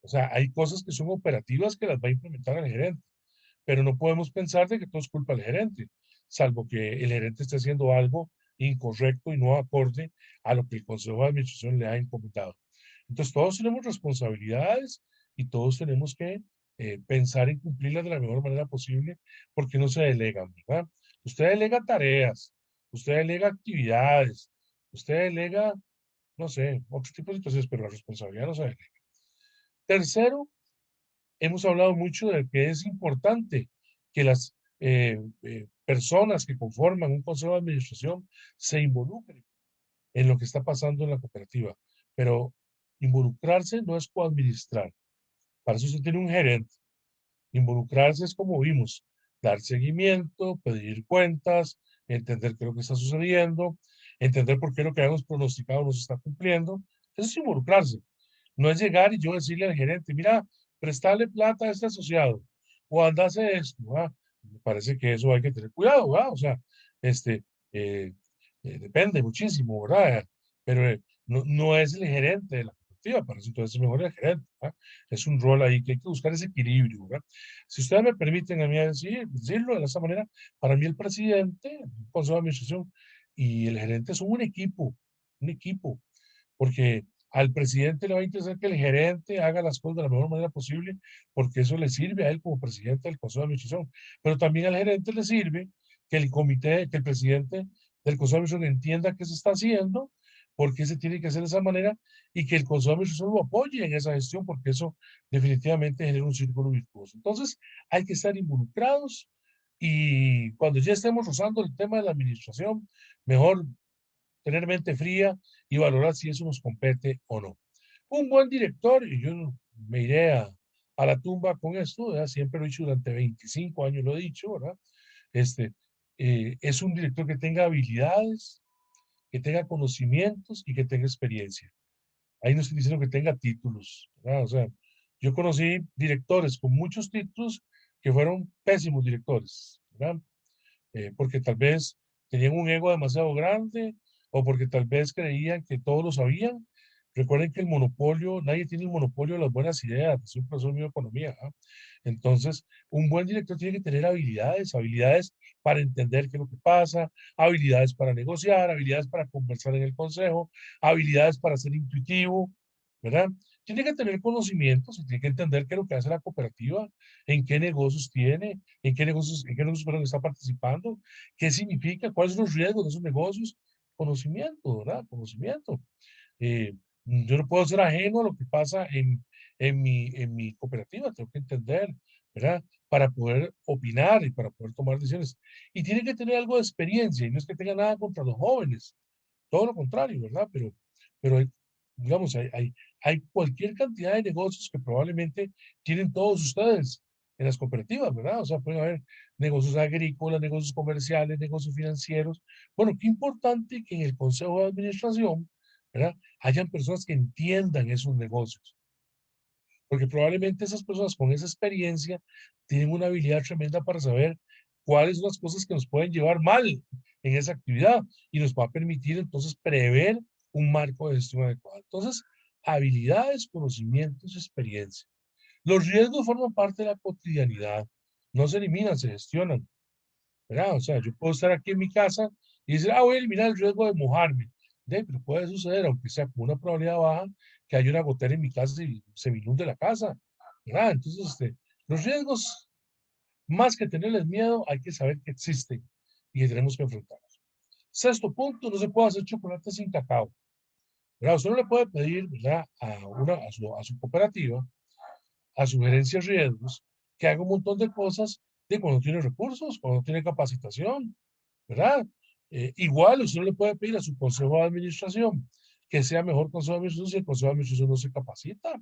O sea, hay cosas que son operativas que las va a implementar el gerente, pero no podemos pensar de que todo es culpa del gerente, salvo que el gerente esté haciendo algo incorrecto y no acorde a lo que el consejo de administración le ha encomendado. Entonces, todos tenemos responsabilidades y todos tenemos que pensar en cumplirlas de la mejor manera posible porque no se delegan, ¿verdad? Usted delega tareas, usted delega actividades, usted delega, no sé, otro tipo de situaciones, pero la responsabilidad no se delega. Tercero, hemos hablado mucho de que es importante que las personas que conforman un consejo de administración se involucren en lo que está pasando en la cooperativa, pero involucrarse no es coadministrar. Para eso se tiene un gerente. Involucrarse es como vimos, dar seguimiento, pedir cuentas, entender qué es lo que está sucediendo, entender por qué lo que habíamos pronosticado no se está cumpliendo. Eso es involucrarse. No es llegar y yo decirle al gerente, mira, prestarle plata a este asociado o andase esto. ¿Va? Me parece que eso hay que tener cuidado, ¿va? O sea, este, eh, depende muchísimo, ¿verdad? Pero no es el gerente de la cooperativa, para eso entonces es mejor el gerente, ¿va? Es un rol ahí que hay que buscar ese equilibrio, ¿verdad? Si ustedes me permiten a mí decirlo de esa manera, para mí el presidente del Consejo de Administración y el gerente es un equipo, porque al presidente le va a interesar que el gerente haga las cosas de la mejor manera posible, porque eso le sirve a él como presidente del Consejo de Administración, pero también al gerente le sirve que el comité, que el presidente del Consejo de Administración entienda qué se está haciendo, por qué se tiene que hacer de esa manera, y que el Consejo de Administración lo apoye en esa gestión, porque eso definitivamente genera un círculo virtuoso. Entonces, hay que estar involucrados y cuando ya estemos rozando el tema de la administración, mejor tener mente fría y valorar si eso nos compete o no. Un buen director, y yo me iré a la tumba con esto, ¿verdad? Siempre lo he dicho durante 25 años, lo he dicho, ¿verdad? Este, es un director que tenga habilidades, que tenga conocimientos y que tenga experiencia. Ahí no estoy diciendo que tenga títulos, ¿verdad? O sea, yo conocí directores con muchos títulos que fueron pésimos directores, ¿verdad? Porque tal vez tenían un ego demasiado grande o porque tal vez creían que todos lo sabían. Recuerden que el monopolio, nadie tiene el monopolio de las buenas ideas, es un profesor mío de economía. ¿Ah? Entonces, un buen director tiene que tener habilidades, habilidades para entender qué es lo que pasa, habilidades para negociar, habilidades para conversar en el consejo, habilidades para ser intuitivo, ¿verdad? Tiene que tener conocimientos y tiene que entender qué es lo que hace la cooperativa, en qué negocios tiene, en qué negocios perdón, está participando, qué significa, cuáles son los riesgos de esos negocios. Conocimiento, ¿verdad? Conocimiento. Eh, yo no puedo ser ajeno a lo que pasa en mi cooperativa, tengo que entender, ¿verdad? Para poder opinar y para poder tomar decisiones. Y tiene que tener algo de experiencia, y no es que tenga nada contra los jóvenes, todo lo contrario, ¿verdad? Pero digamos, hay cualquier cantidad de negocios que probablemente tienen todos ustedes en las cooperativas, ¿verdad? O sea, pueden haber negocios agrícolas, negocios comerciales, negocios financieros. Bueno, qué importante que en el Consejo de Administración, ¿verdad? Hayan personas que entiendan esos negocios, porque probablemente esas personas con esa experiencia tienen una habilidad tremenda para saber cuáles son las cosas que nos pueden llevar mal en esa actividad y nos va a permitir entonces prever un marco de gestión adecuado. Entonces, habilidades, conocimientos, experiencia. Los riesgos forman parte de la cotidianidad, no se eliminan, se gestionan, ¿verdad? O sea, yo puedo estar aquí en mi casa y decir, voy a eliminar el riesgo de mojarme. Pero puede suceder, aunque sea con una probabilidad baja, que haya una gotera en mi casa y se me inunde la casa, ¿verdad? Entonces, los riesgos, más que tenerles miedo, hay que saber que existen y que tenemos que enfrentarlos. Sexto punto, no se puede hacer chocolate sin cacao, ¿verdad? Usted no le puede pedir, ¿verdad? A su cooperativa, a su gerencia de riesgos, que haga un montón de cosas de cuando tiene recursos, cuando tiene capacitación, ¿verdad? Igual usted no le puede pedir a su consejo de administración que sea mejor consejo de administración si el consejo de administración no se capacita,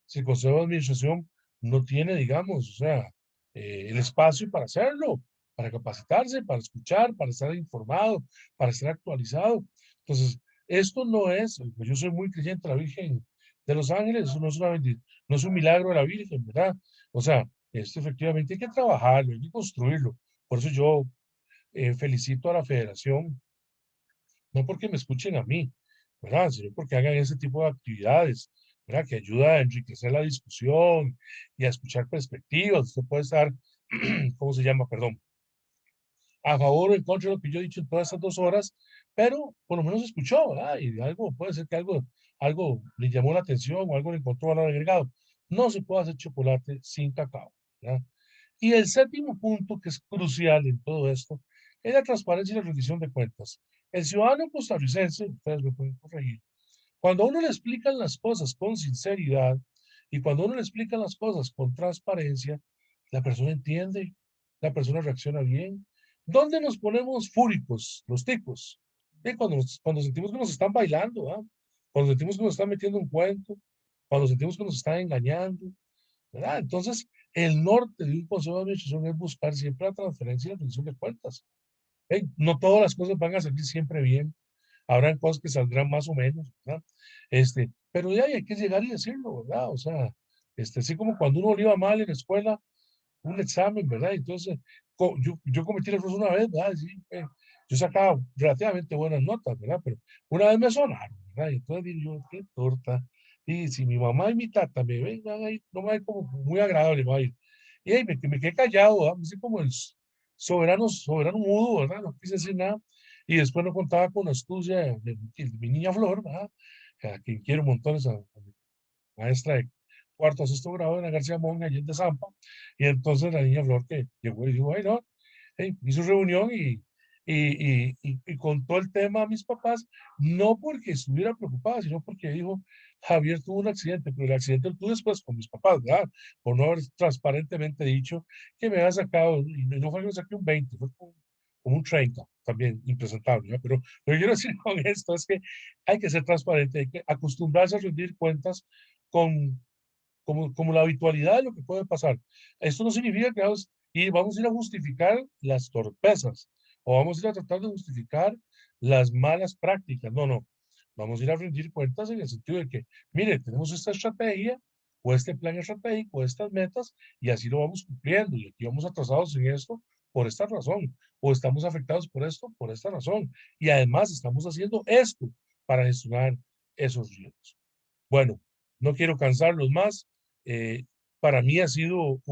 si el consejo de administración no tiene, digamos, o sea, el espacio para hacerlo, para capacitarse, para escuchar, para estar informado, para estar actualizado. Entonces, esto no es, pues yo soy muy creyente de la Virgen de los Ángeles, eso no es, no es un milagro de la Virgen, ¿verdad? O sea, esto efectivamente hay que trabajarlo, hay que construirlo. Por eso yo felicito a la federación, no porque me escuchen a mí, ¿verdad? Sino porque hagan ese tipo de actividades, ¿verdad? Que ayuda a enriquecer la discusión y a escuchar perspectivas. Usted puede estar, ¿cómo se llama? Perdón, a favor o en contra de lo que yo he dicho en todas estas 2 horas, pero por lo menos escuchó, ¿verdad? Y algo, puede ser que algo le llamó la atención o algo le encontró valor agregado. No se puede hacer chocolate sin cacao, ¿verdad? Y el séptimo punto, que es crucial en todo esto, es la transparencia y la rendición de cuentas. El ciudadano costarricense, ustedes me pueden corregir, cuando a uno le explican las cosas con sinceridad y cuando a uno le explican las cosas con transparencia, la persona entiende, la persona reacciona bien. ¿Dónde nos ponemos fúricos, los ticos? Cuando sentimos que nos están bailando, ¿ah? Cuando sentimos que nos están metiendo un cuento, cuando sentimos que nos están engañando, ¿verdad? Entonces, el norte de un consejo de administración es buscar siempre la transferencia y la rendición de cuentas. No todas las cosas van a salir siempre bien, habrán cosas que saldrán más o menos, ¿verdad? Pero de ahí hay que llegar y decirlo, ¿verdad? O sea, así como cuando uno le iba mal en la escuela, un examen, ¿verdad? Entonces, yo cometí el error una vez, ¿verdad? Sí, yo sacaba relativamente buenas notas, ¿verdad? Pero una vez me sonaron, ¿verdad? Y entonces dije yo, qué torta. Y si mi mamá y mi tata me vengan ahí, no me va a ir como muy agradable, me va a ir. Y ahí me quedé callado, ¿verdad? Así como el soberano mudo, ¿verdad? No quise decir nada. Y después no contaba con la astucia de mi niña Flor, ¿verdad? A quien quiero montones, a mi maestra de cuarto a sexto grado en la García Monge, allí en de Zampa. Y entonces la niña Flor que llegó y dijo, ay, no, hey, hizo reunión y contó el tema a mis papás, no porque estuviera preocupada, sino porque dijo, Javier tuvo un accidente, pero el accidente lo tuve después con mis papás, ¿verdad? Por no haber transparentemente dicho que me había sacado, y no fue que me saqué un 20, fue como un 30, también impresentable, ¿verdad? Pero lo que quiero decir con esto es que hay que ser transparente, hay que acostumbrarse a rendir cuentas con, como la habitualidad de lo que puede pasar. Esto no significa que vamos a ir a justificar las torpezas o vamos a ir a tratar de justificar las malas prácticas. No, no. Vamos a ir a rendir cuentas en el sentido de que, mire, tenemos esta estrategia o este plan estratégico, estas metas, y así lo vamos cumpliendo. Y aquí vamos atrasados en esto por esta razón, o estamos afectados por esto por esta razón. Y además estamos haciendo esto para gestionar esos riesgos. Bueno, no quiero cansarlos más. Eh, para mí ha sido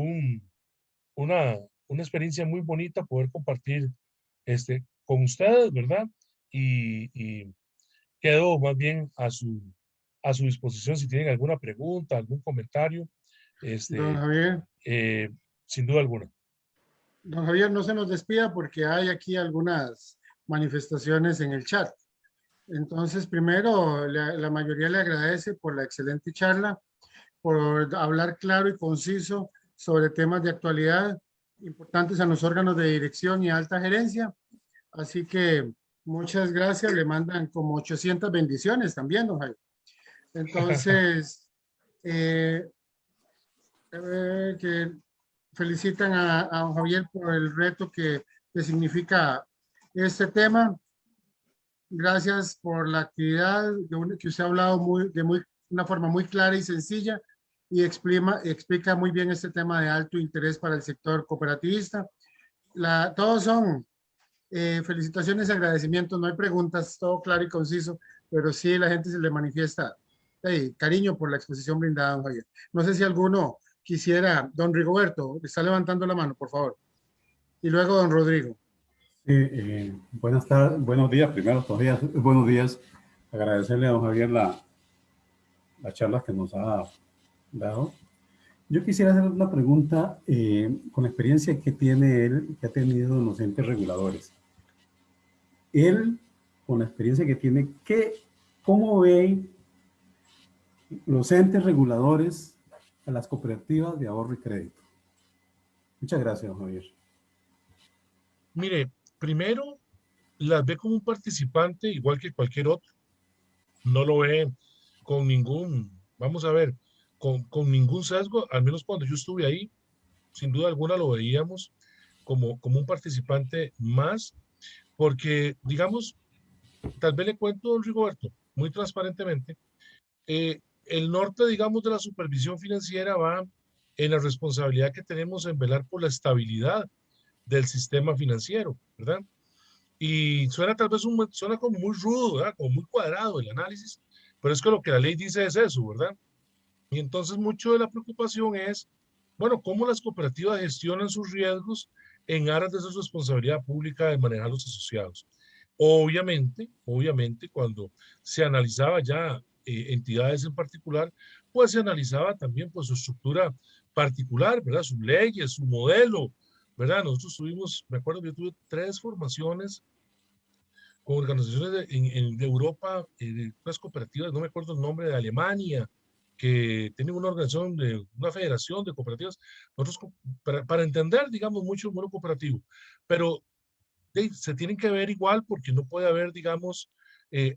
una, una experiencia muy bonita poder compartir con ustedes, ¿verdad? Y quedo más bien a su disposición si tienen alguna pregunta, algún comentario, Don este, Javier, eh, sin duda alguna. don Javier, no se nos despida porque hay aquí algunas manifestaciones en el chat. Entonces, primero, la mayoría le agradece por la excelente charla, por hablar claro y conciso sobre temas de actualidad importantes a los órganos de dirección y alta gerencia. Así que muchas gracias. Le mandan como 800 bendiciones también, don Javier. Entonces, eh, que felicitan a don Javier por el reto que significa este tema. Gracias por la actividad que usted ha hablado una forma muy clara y sencilla y explica muy bien este tema de alto interés para el sector cooperativista. Todos son felicitaciones y agradecimientos, no hay preguntas, todo claro y conciso, pero sí la gente se le manifiesta cariño por la exposición brindada, don Javier. No sé si alguno quisiera, don Rigoberto, está levantando la mano, por favor. Y luego don Rodrigo. Sí, buenas tardes, buenos días, primero, todavía, buenos días. Agradecerle a don Javier la charla que nos ha dado. Yo quisiera hacer una pregunta con la experiencia que tiene él, que ha tenido en los entes reguladores. Él, con la experiencia que tiene, ¿cómo ve los entes reguladores a las cooperativas de ahorro y crédito? Muchas gracias, don Javier. Mire, primero las ve como un participante igual que cualquier otro. No lo ve con vamos a ver, con ningún sesgo, al menos cuando yo estuve ahí, sin duda alguna lo veíamos como un participante más, porque, digamos, tal vez le cuento, don Rigoberto, muy transparentemente, el norte, digamos, de la supervisión financiera va en la responsabilidad que tenemos en velar por la estabilidad del sistema financiero, ¿verdad? Y suena tal vez suena como muy rudo, ¿verdad? Como muy cuadrado el análisis, pero es que lo que la ley dice es eso, ¿verdad? Y entonces mucho de la preocupación es, bueno, cómo las cooperativas gestionan sus riesgos en aras de su responsabilidad pública de manejar los asociados. Obviamente, cuando se analizaba ya entidades en particular, pues se analizaba también pues su estructura particular, ¿verdad? Sus leyes, su modelo, ¿verdad? Nosotros tuvimos, me acuerdo que yo tuve 3 formaciones con organizaciones de Europa, de unas cooperativas, no me acuerdo el nombre, de Alemania, que tienen una organización, una federación de cooperativas, nosotros para entender, digamos, mucho el mundo cooperativo, pero se tienen que ver igual porque no puede haber, digamos,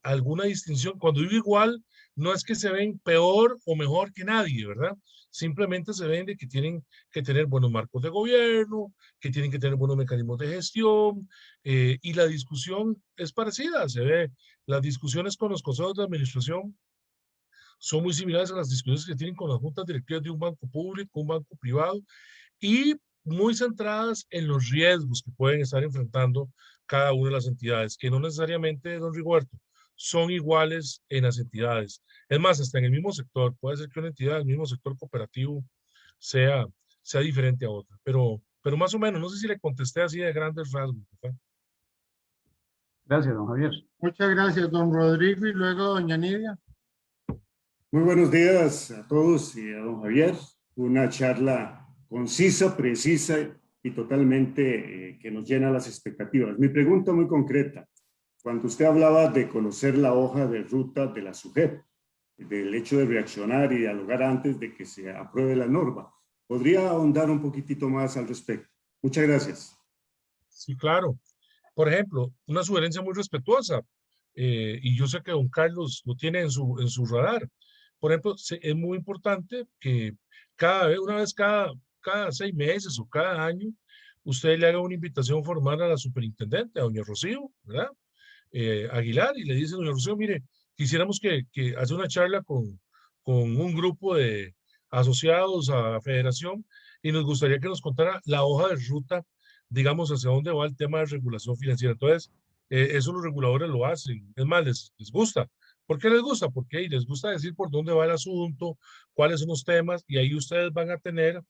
alguna distinción. Cuando digo igual, no es que se ven peor o mejor que nadie, ¿verdad? Simplemente se ven de que tienen que tener buenos marcos de gobierno, que tienen que tener buenos mecanismos de gestión, y la discusión es parecida. Se ve, las discusiones con los consejos de administración son muy similares a las discusiones que tienen con las juntas directivas de un banco público, un banco privado, y muy centradas en los riesgos que pueden estar enfrentando cada una de las entidades, que no necesariamente, don Rigoberto, son iguales en las entidades. Es más, hasta en el mismo sector, puede ser que una entidad del mismo sector cooperativo sea, sea diferente a otra, pero más o menos, no sé si le contesté así de grandes rasgos, ¿verdad? Gracias, don Javier. Muchas gracias, don Rodrigo, y luego doña Nidia. Muy buenos días a todos y a don Javier. Una charla concisa, precisa y totalmente que nos llena las expectativas. Mi pregunta muy concreta. Cuando usted hablaba de conocer la hoja de ruta de la SUGEP, del hecho de reaccionar y dialogar antes de que se apruebe la norma, ¿podría ahondar un poquitito más al respecto? Muchas gracias. Sí, claro. Por ejemplo, una sugerencia muy respetuosa, y yo sé que don Carlos lo tiene en su radar. Por ejemplo, es muy importante que una vez cada 6 meses o cada año, usted le haga una invitación formal a la superintendente, a doña Rocío, ¿verdad? Aguilar, y le dice, doña Rocío, mire, quisiéramos que hace una charla con un grupo de asociados a la federación y nos gustaría que nos contara la hoja de ruta, digamos, hacia dónde va el tema de regulación financiera. Entonces, eso los reguladores lo hacen. Es más, les gusta. ¿Por qué les gusta? Porque les gusta decir por dónde va el asunto, cuáles son los temas, y ahí ustedes van a tener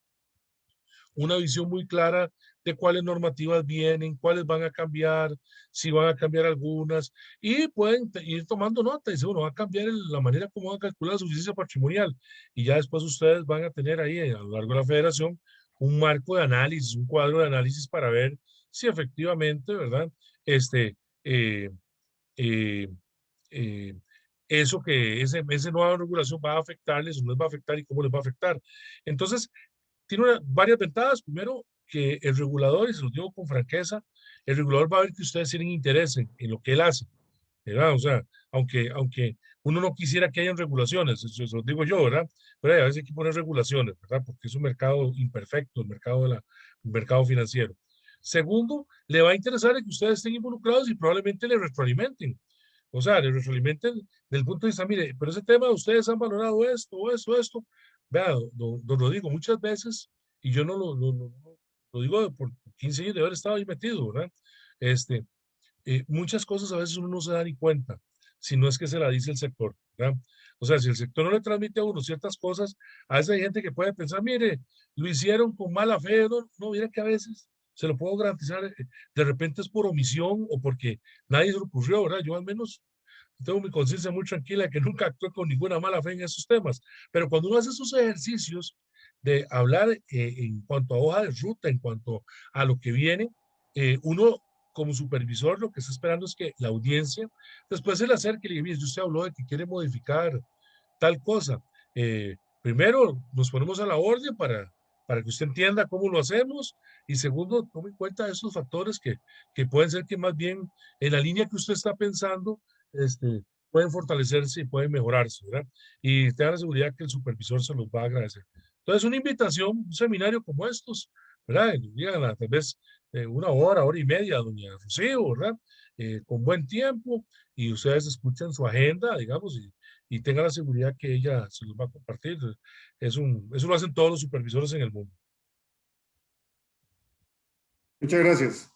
una visión muy clara de cuáles normativas vienen, cuáles van a cambiar, si van a cambiar algunas, y pueden ir tomando nota y decir, bueno, va a cambiar la manera como van a calcular la suficiencia patrimonial, y ya después ustedes van a tener ahí a lo largo de la federación un marco de análisis, un cuadro de análisis para ver si efectivamente, ¿verdad? Este, eh, eh, eh, eso que esa nueva regulación va a afectarles o no les va a afectar y cómo les va a afectar. Entonces, tiene varias ventajas. Primero, que el regulador, y se lo digo con franqueza, el regulador va a ver que ustedes tienen interés en lo que él hace, ¿verdad? O sea, aunque uno no quisiera que hayan regulaciones, eso lo digo yo, ¿verdad? Pero a veces hay que poner regulaciones, ¿verdad? Porque es un mercado imperfecto, el mercado financiero. Segundo, le va a interesar que ustedes estén involucrados y probablemente le retroalimenten. O sea, le retroalimenten del punto de vista, mire, pero ese tema ustedes han valorado esto. Vea, don Rodrigo, muchas veces, y yo no lo digo por 15 años de haber estado ahí metido, ¿verdad? Este, muchas cosas a veces uno no se da ni cuenta, si no es que se la dice el sector, ¿verdad? O sea, si el sector no le transmite a uno ciertas cosas, a veces hay gente que puede pensar, mire, lo hicieron con mala fe, no, mira que a veces, se lo puedo garantizar, de repente es por omisión o porque nadie se le ocurrió, ¿verdad? Yo al menos tengo mi conciencia muy tranquila de que nunca actué con ninguna mala fe en esos temas, pero cuando uno hace esos ejercicios de hablar en cuanto a hoja de ruta, en cuanto a lo que viene, uno como supervisor lo que está esperando es que la audiencia después se le acerque y le diga, mire, usted habló de que quiere modificar tal cosa. Primero, nos ponemos a la orden para que usted entienda cómo lo hacemos y segundo, tome en cuenta esos factores que pueden ser que más bien en la línea que usted está pensando, pueden fortalecerse y pueden mejorarse, ¿verdad? Y tenga la seguridad que el supervisor se los va a agradecer. Entonces, una invitación, un seminario como estos, ¿verdad? Llegan tal vez 1 hora, 1 hora y media, doña Rocío, ¿verdad? Con buen tiempo y ustedes escuchan su agenda, digamos, y tengan la seguridad que ella se los va a compartir. Eso lo hacen todos los supervisores en el mundo. Muchas gracias.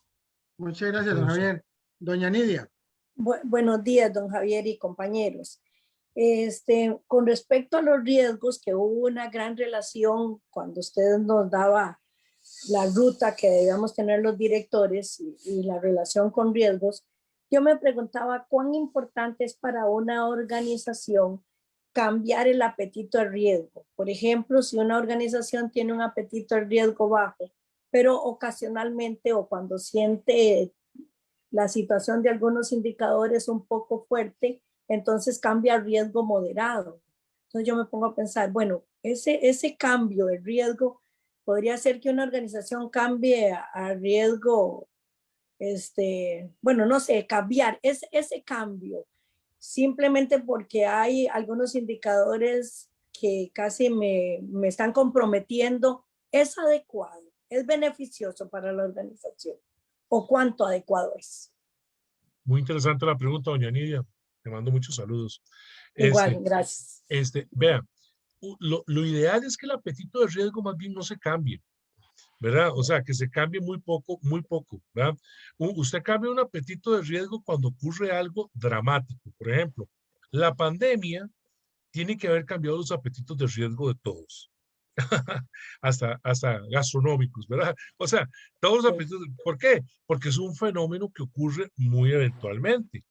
Muchas gracias, don Javier. Doña Nidia. Buenos días, don Javier y compañeros. Con respecto a los riesgos, que hubo una gran relación cuando usted nos daba la ruta que debíamos tener los directores y la relación con riesgos, yo me preguntaba cuán importante es para una organización cambiar el apetito al riesgo. Por ejemplo, si una organización tiene un apetito al riesgo bajo, pero ocasionalmente o cuando siente la situación de algunos indicadores un poco fuerte, entonces cambia a riesgo moderado. Entonces yo me pongo a pensar, bueno, ese cambio de riesgo podría ser que una organización cambie a riesgo, bueno, no sé, cambiar ese cambio, simplemente porque hay algunos indicadores que casi me están comprometiendo, ¿es adecuado? ¿Es beneficioso para la organización? ¿O cuánto adecuado es? Muy interesante la pregunta, doña Nidia. Te mando muchos saludos. Igual, gracias. Vea, lo ideal es que el apetito de riesgo más bien no se cambie, ¿verdad? O sea, que se cambie muy poco, ¿verdad? Usted cambia un apetito de riesgo cuando ocurre algo dramático. Por ejemplo, la pandemia tiene que haber cambiado los apetitos de riesgo de todos. hasta gastronómicos, ¿verdad? O sea, todos los apetitos. ¿Por qué? Porque es un fenómeno que ocurre muy eventualmente.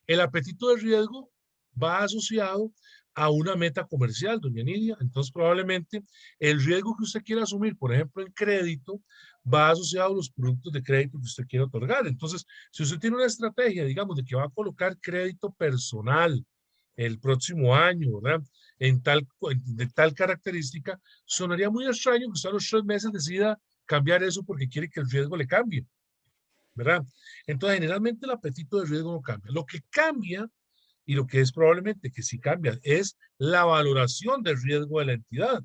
El apetito de riesgo va asociado a una meta comercial, doña Nidia. Entonces, probablemente el riesgo que usted quiera asumir, por ejemplo, en crédito, va asociado a los productos de crédito que usted quiere otorgar. Entonces, si usted tiene una estrategia, digamos, de que va a colocar crédito personal el próximo año, ¿verdad? De tal característica, sonaría muy extraño que usted a los 3 meses decida cambiar eso porque quiere que el riesgo le cambie, ¿verdad? Entonces, generalmente el apetito de riesgo no cambia. Lo que cambia, y lo que es probablemente que sí cambia, es la valoración del riesgo de la entidad,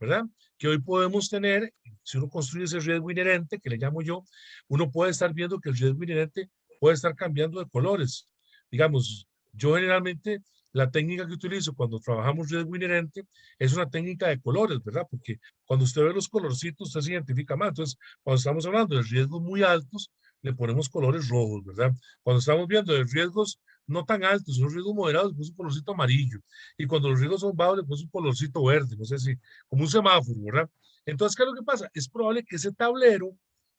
¿verdad? Que hoy podemos tener, si uno construye ese riesgo inherente, que le llamo yo, uno puede estar viendo que el riesgo inherente puede estar cambiando de colores. Digamos, yo generalmente la técnica que utilizo cuando trabajamos riesgo inherente es una técnica de colores, ¿verdad? Porque cuando usted ve los colorcitos, usted se identifica más. Entonces, cuando estamos hablando de riesgos muy altos, le ponemos colores rojos, ¿verdad? Cuando estamos viendo de riesgos no tan altos, son riesgos moderados, le ponemos un colorcito amarillo. Y cuando los riesgos son bajos, le ponemos un colorcito verde, no sé si, como un semáforo, ¿verdad? Entonces, ¿qué es lo que pasa? Es probable que ese tablero,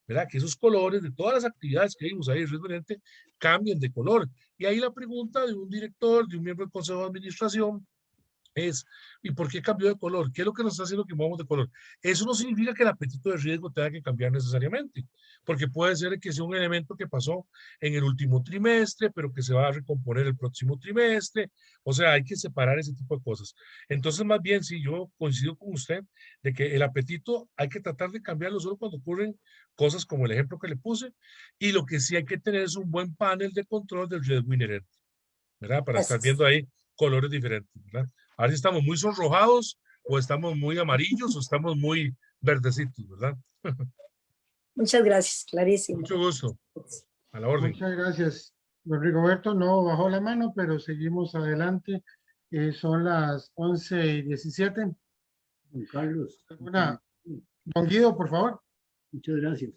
¿verdad? Que esos colores de todas las actividades que vimos ahí, riesgo inherente, cambien de color. Y ahí la pregunta de un director, de un miembro del consejo de administración, es, ¿y por qué cambió de color? ¿Qué es lo que nos está haciendo que movamos de color? Eso no significa que el apetito de riesgo tenga que cambiar necesariamente, porque puede ser que sea un elemento que pasó en el último trimestre, pero que se va a recomponer el próximo trimestre. O sea, hay que separar ese tipo de cosas. Entonces, más bien, sí, yo coincido con usted de que el apetito hay que tratar de cambiarlo solo cuando ocurren cosas como el ejemplo que le puse, y lo que sí hay que tener es un buen panel de control del riesgo inherente, ¿verdad? Para estar Gracias. viendo ahí colores diferentes, ¿verdad? A ver si estamos muy sonrojados o estamos muy amarillos o estamos muy verdecitos, ¿verdad? Muchas gracias, clarísimo. Mucho gusto. A la orden. Muchas gracias. Don Rigoberto no bajó la mano, pero seguimos adelante. Son las 11:17. Don Carlos. Don Guido, por favor. Muchas gracias.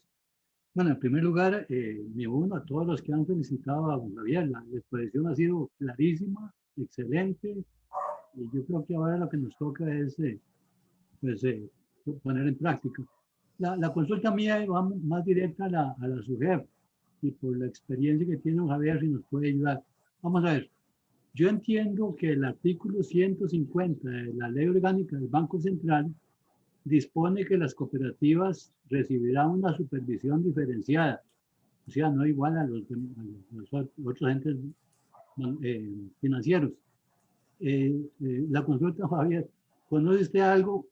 Bueno, en primer lugar, me uno a todos los que han felicitado a don Javier. La exposición ha sido clarísima, excelente, y yo creo que ahora lo que nos toca es pues, poner en práctica. La consulta mía va más directa a la SUGEF, y por la experiencia que tiene don Javier, si nos puede ayudar. Vamos a ver. Yo entiendo que el artículo 150 de la Ley Orgánica del Banco Central dispone que las cooperativas recibirán una supervisión diferenciada, o sea, no igual a los otros entes financieros. La consulta, Javier, ¿conoce usted algo?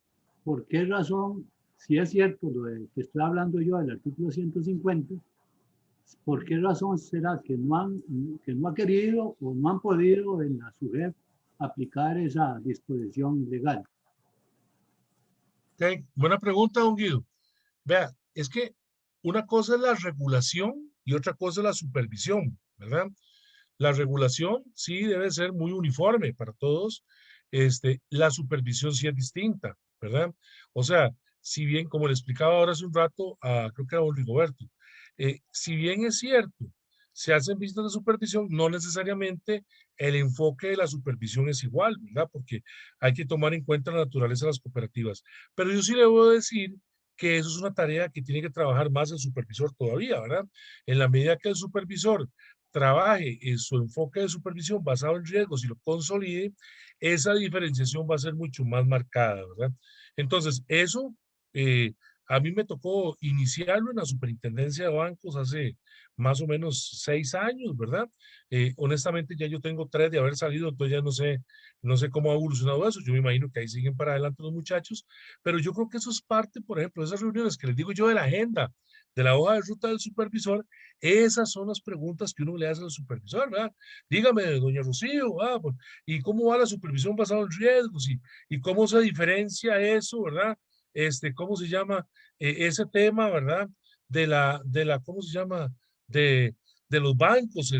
¿Por qué razón, si es cierto lo que estoy hablando yo del artículo 150, por qué razón será que no ha querido o no han podido en la SUGEF aplicar esa disposición legal? Okay. Buena pregunta, don Guido. Vea, es que una cosa es la regulación y otra cosa es la supervisión, ¿verdad? La regulación sí debe ser muy uniforme para todos. La supervisión sí es distinta, ¿verdad? O sea, si bien, como le explicaba ahora hace un rato, creo que era don Rigoberto, si bien es cierto, se hacen visitas de supervisión, no necesariamente el enfoque de la supervisión es igual, ¿verdad? Porque hay que tomar en cuenta la naturaleza de las cooperativas. Pero yo sí le voy a decir que eso es una tarea que tiene que trabajar más el supervisor todavía, ¿verdad? En la medida que el supervisor trabaje en su enfoque de supervisión basado en riesgos y lo consolide, esa diferenciación va a ser mucho más marcada, ¿verdad? Entonces, eso a mí me tocó iniciarlo en la superintendencia de bancos hace más o menos 6 años, ¿verdad? Honestamente ya yo tengo 3 de haber salido, entonces ya no sé cómo ha evolucionado eso. Yo me imagino que ahí siguen para adelante los muchachos, pero yo creo que eso es parte, por ejemplo, de esas reuniones que les digo yo de la agenda, de la hoja de ruta del supervisor. Esas son las preguntas que uno le hace al supervisor, ¿verdad? Dígame, doña Rocío, pues, ¿y cómo va la supervisión basada en riesgos? ¿Y cómo se diferencia eso, ¿verdad? ¿Cómo se llama? Ese tema, ¿verdad? ¿Cómo se llama? De de los bancos,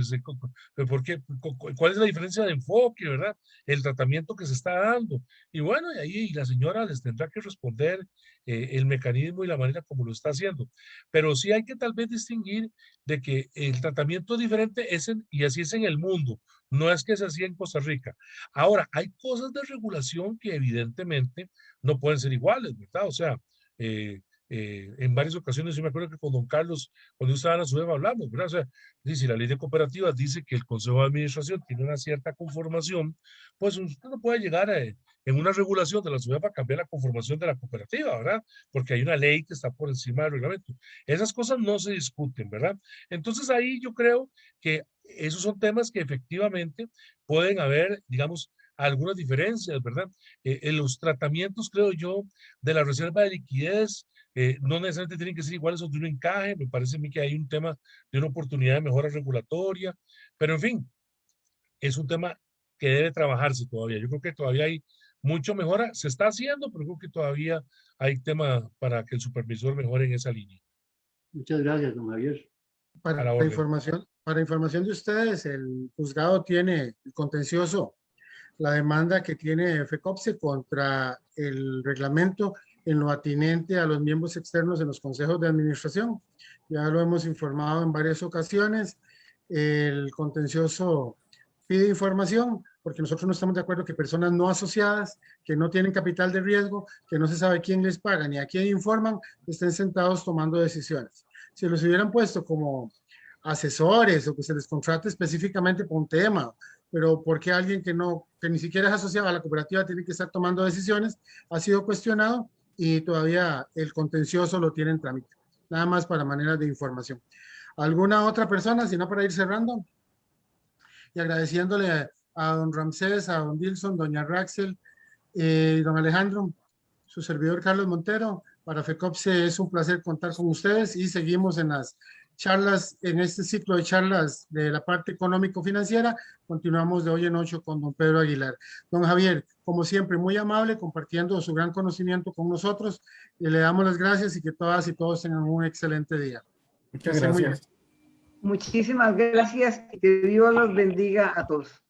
¿cuál es la diferencia de enfoque, verdad? El tratamiento que se está dando. Y bueno, y ahí la señora les tendrá que responder el mecanismo y la manera como lo está haciendo. Pero sí hay que tal vez distinguir de que el tratamiento es diferente y así es en el mundo. No es que se hacía en Costa Rica. Ahora, hay cosas de regulación que evidentemente no pueden ser iguales, ¿verdad? O sea, en varias ocasiones, yo me acuerdo que con don Carlos, cuando estaba en la SUDEP hablamos, ¿verdad? O sea, si la ley de cooperativas dice que el Consejo de Administración tiene una cierta conformación, pues usted no puede llegar en una regulación de la SUDEP a cambiar la conformación de la cooperativa, ¿verdad? Porque hay una ley que está por encima del reglamento. Esas cosas no se discuten, ¿verdad? Entonces ahí yo creo que esos son temas que efectivamente pueden haber, digamos, algunas diferencias, ¿verdad? En los tratamientos, creo yo, de la reserva de liquidez, no necesariamente tienen que ser iguales o de un encaje, me parece a mí que hay un tema de una oportunidad de mejora regulatoria, pero en fin, es un tema que debe trabajarse todavía. Yo creo que todavía hay mucho mejora, se está haciendo, pero creo que todavía hay tema para que el supervisor mejore en esa línea. Muchas gracias, don Javier. A la orden. Para información de ustedes, el juzgado tiene el contencioso, la demanda que tiene FECOPSE contra el reglamento en lo atinente a los miembros externos en los consejos de administración. Ya lo hemos informado en varias ocasiones. El contencioso pide información porque nosotros no estamos de acuerdo que personas no asociadas, que no tienen capital de riesgo, que no se sabe quién les paga ni a quién informan, estén sentados tomando decisiones. Si los hubieran puesto como asesores o que se les contrate específicamente por un tema, pero porque alguien que ni siquiera es asociado a la cooperativa tiene que estar tomando decisiones, ha sido cuestionado y todavía el contencioso lo tiene en trámite. Nada más para maneras de información. ¿Alguna otra persona, si no para ir cerrando? Y agradeciéndole a don Ramsés, a don Dilson, doña Raxel, don Alejandro, su servidor Carlos Montero. Para FECOPSE es un placer contar con ustedes y seguimos en las charlas, en este ciclo de charlas de la parte económico-financiera. Continuamos de hoy en 8 con don Pedro Aguilar. Don Javier, como siempre, muy amable, compartiendo su gran conocimiento con nosotros. Y le damos las gracias y que todas y todos tengan un excelente día. Muchas gracias. Muchísimas gracias y que Dios los bendiga a todos.